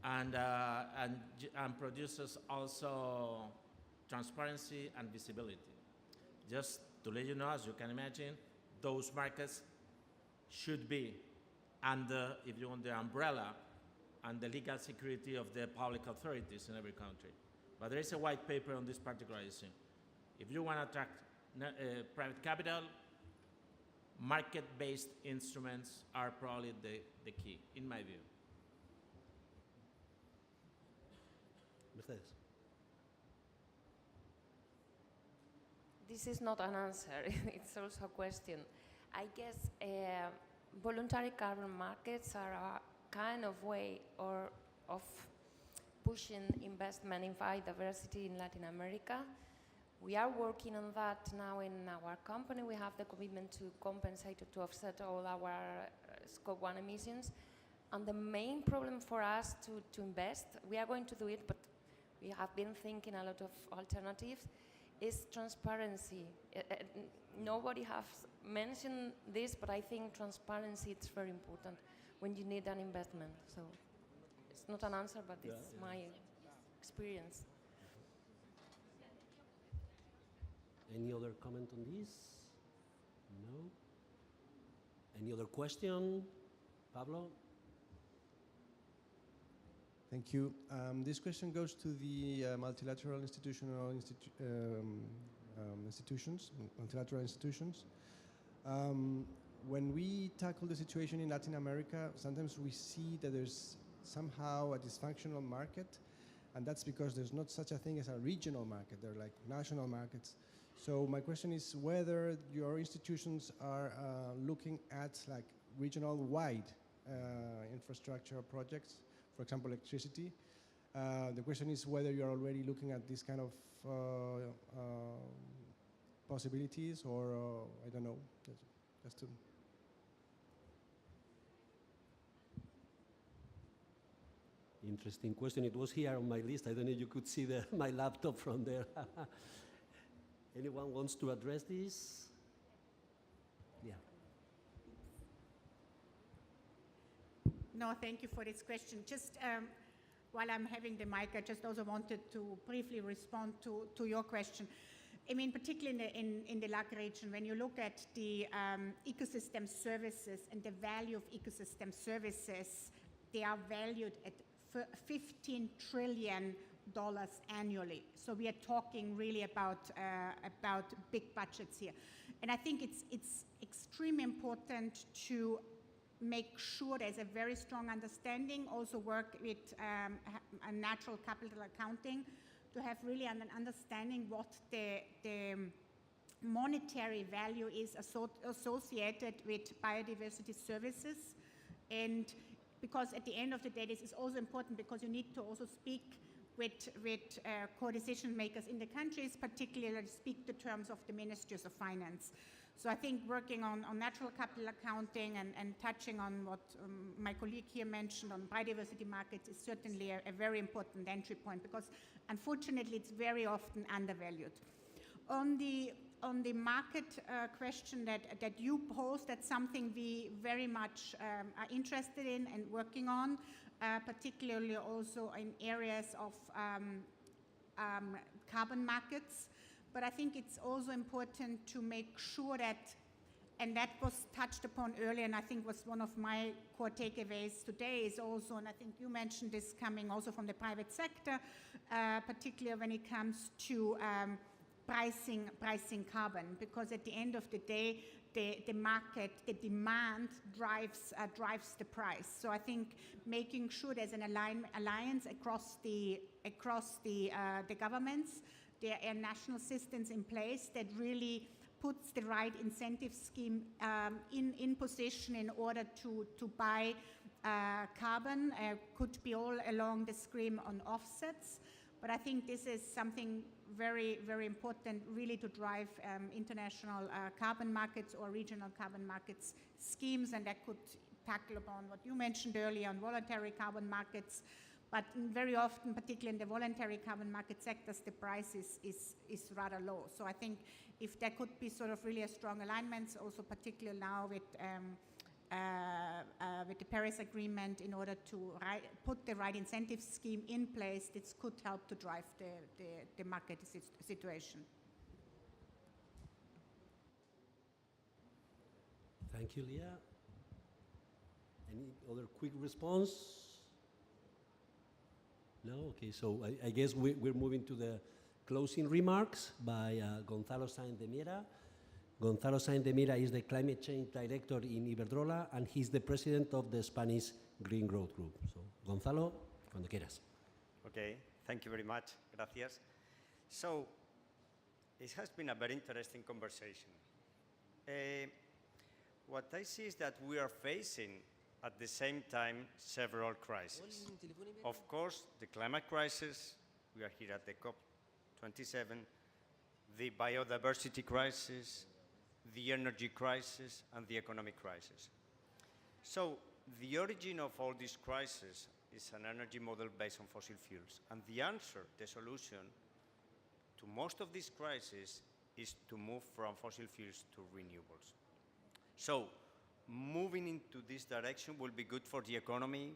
and produces also transparency and visibility. Just to let you know, as you can imagine, those markets should be under, if you want, the umbrella and the legal security of the public authorities in every country. But there is a white paper on this particular issue. If you want to attract private capital, market-based instruments are probably the key, in my view. Mercedes. This is not an answer, it's also a question. I guess voluntary carbon markets are a kind of way of pushing investment in biodiversity in Latin America. We are working on that now in our company. We have the commitment to compensate, to offset all our Scope 1 emissions. And the main problem for us to invest, we are going to do it, but we have been thinking a lot of alternatives, is transparency. Nobody has mentioned this, but I think transparency is very important when you need an investment. So it's not an answer, but it's my experience. Any other comment on this? No? Any other question? Pablo? Thank you. This question goes to the multilateral institutions. When we tackle the situation in Latin America, sometimes we see that there's somehow a dysfunctional market, and that's because there's not such a thing as a regional market. They're like national markets. So my question is whether your institutions are looking at like regional-wide infrastructure projects, for example, electricity. The question is whether you're already looking at this kind of possibilities, or I don't know, just to. Interesting question. It was here on my list. I don't know if you could see my laptop from there. Anyone wants to address this? Yeah. No, thank you for this question. Just while I'm having the mic, I just also wanted to briefly respond to your question. I mean, particularly in the LAC region, when you look at the ecosystem services and the value of ecosystem services, they are valued at $15 trillion annually. So we are talking really about big budgets here. And I think it's extremely important to make sure there's a very strong understanding, also work with a natural capital accounting to have really an understanding what the monetary value is associated with biodiversity services. And because at the end of the day, this is also important because you need to also speak with co-decision makers in the countries, particularly speak the terms of the ministries of finance. So I think working on natural capital accounting and touching on what my colleague here mentioned on biodiversity markets is certainly a very important entry point because unfortunately it's very often undervalued. On the market question that you posed, that's something we very much are interested in and working on, particularly also in areas of carbon markets. But I think it's also important to make sure that, and that was touched upon earlier, and I think was one of my core takeaways today is also, and I think you mentioned this coming also from the private sector, particularly when it comes to pricing carbon, because at the end of the day, the market, the demand drives the price. So I think making sure there's an alliance across the governments, there are national systems in place that really puts the right incentive scheme in position in order to buy carbon. Could be all along the scheme on offsets. But I think this is something very, very important really to drive international carbon markets or regional carbon markets schemes, and that could tackle upon what you mentioned earlier on voluntary carbon markets. But very often, particularly in the voluntary carbon market sectors, the price is rather low. So I think if there could be sort of really a strong alignment, also particularly now with the Paris Agreement, in order to put the right incentive scheme in place, this could help to drive the market situation. Thank you, Leah. Any other quick response? No? Okay, so I guess we're moving to the closing remarks by Gonzalo Saenz de Miera. Gonzalo Saenz de Miera is the Climate Change Director in Iberdrola, and he's the President of the Spanish Green Growth Group. So, Gonzalo, cuando quieras. Okay, thank you very much. Gracias. So, it has been a very interesting conversation. What I see is that we are facing at the same time several crises. Of course, the climate crisis, we are here at the COP27, the biodiversity crisis, the energy crisis, and the economic crisis. So the origin of all these crises is an energy model based on fossil fuels. And the answer, the solution to most of these crises is to move from fossil fuels to renewables. So moving into this direction will be good for the economy.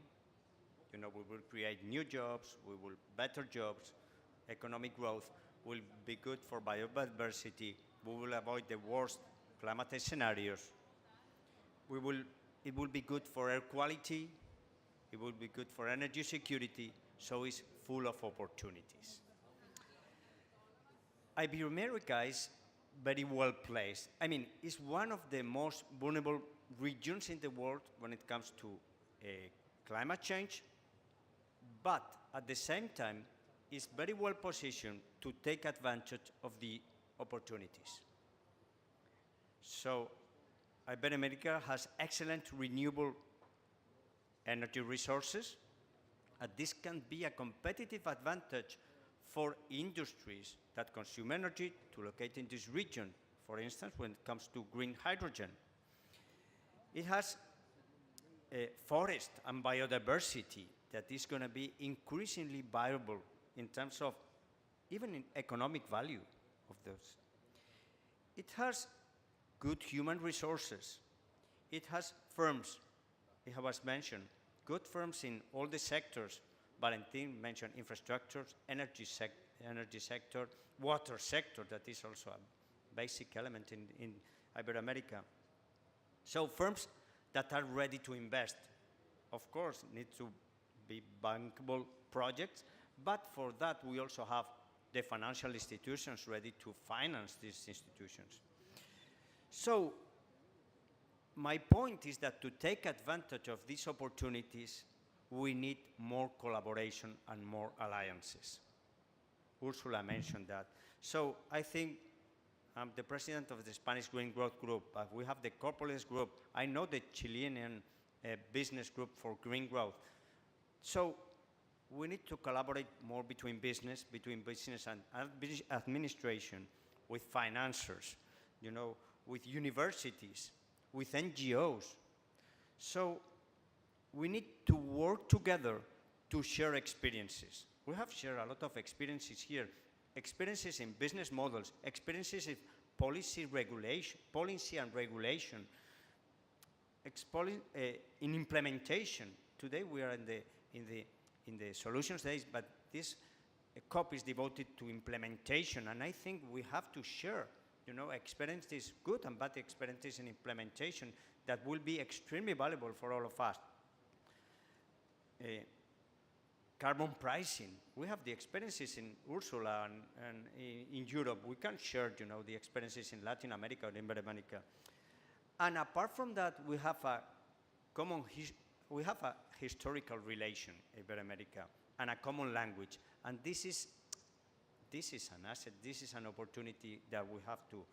You know, we will create new jobs, we will better jobs, economic growth will be good for biodiversity, we will avoid the worst climate scenarios. It will be good for air quality, it will be good for energy security, so it's full of opportunities. Ibero-America is very well placed. I mean, it's one of the most vulnerable regions in the world when it comes to climate change, but at the same time, it's very well positioned to take advantage of the opportunities. So, Ibero-America has excellent renewable energy resources, and this can be a competitive advantage for industries that consume energy to locate in this region, for instance, when it comes to green hydrogen. It has forest and biodiversity that is going to be increasingly viable in terms of even in economic value of those. It has good human resources. It has firms, it was mentioned, good firms in all the sectors. Valentin mentioned infrastructures, energy sector, water sector, that is also a basic element in Ibero-America. So firms that are ready to invest, of course, need to be bankable projects, but for that we also have the financial institutions ready to finance these institutions. So my point is that to take advantage of these opportunities, we need more collaboration and more alliances. Ursula mentioned that. So I think I'm the president of the Spanish Green Growth Group. We have the Corporate Group. I know the Chilean business group for green growth. So we need to collaborate more between business and administration, with financiers, you know, with universities, with NGOs. So we need to work together to share experiences. We have shared a lot of experiences here, experiences in business models, experiences in policy and regulation, in implementation. Today we are in the solutions days, but this COP is devoted to implementation, and I think we have to share, you know, experiences, good and bad experiences in implementation that will be extremely valuable for all of us. Carbon pricing. We have the experiences in Ursula and in Europe. We can share, you know, the experiences in Latin America or Ibero-America. And apart from that, we have a historical relation, Ibero-America, and a common language. And this is an asset. This is an opportunity that we have to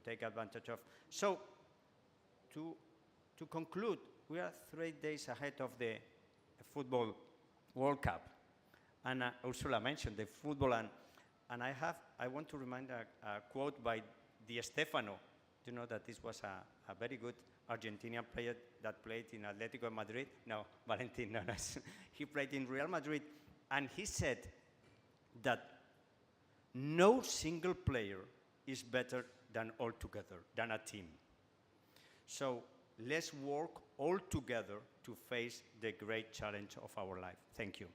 take advantage of. So, to conclude, we are 3 days ahead of the Football World Cup, and Ursula mentioned the football, and I want to remind a quote by Di Stefano. You know that this was a very good Argentinian player that played in Atletico Madrid. No, Valentin, no, he played in Real Madrid, and he said that no single player is better than all together, than a team. So let's work all together to face the great challenge of our life. Thank you.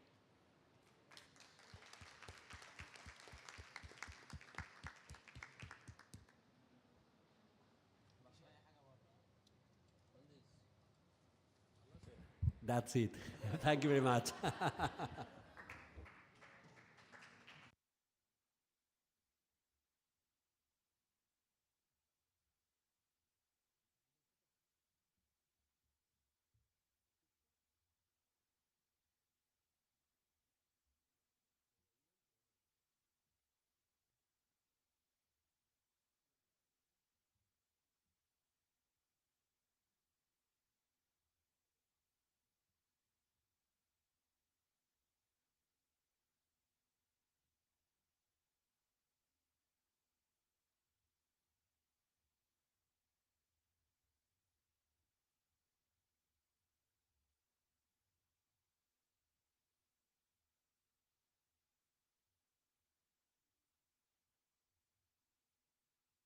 That's it. Thank you very much.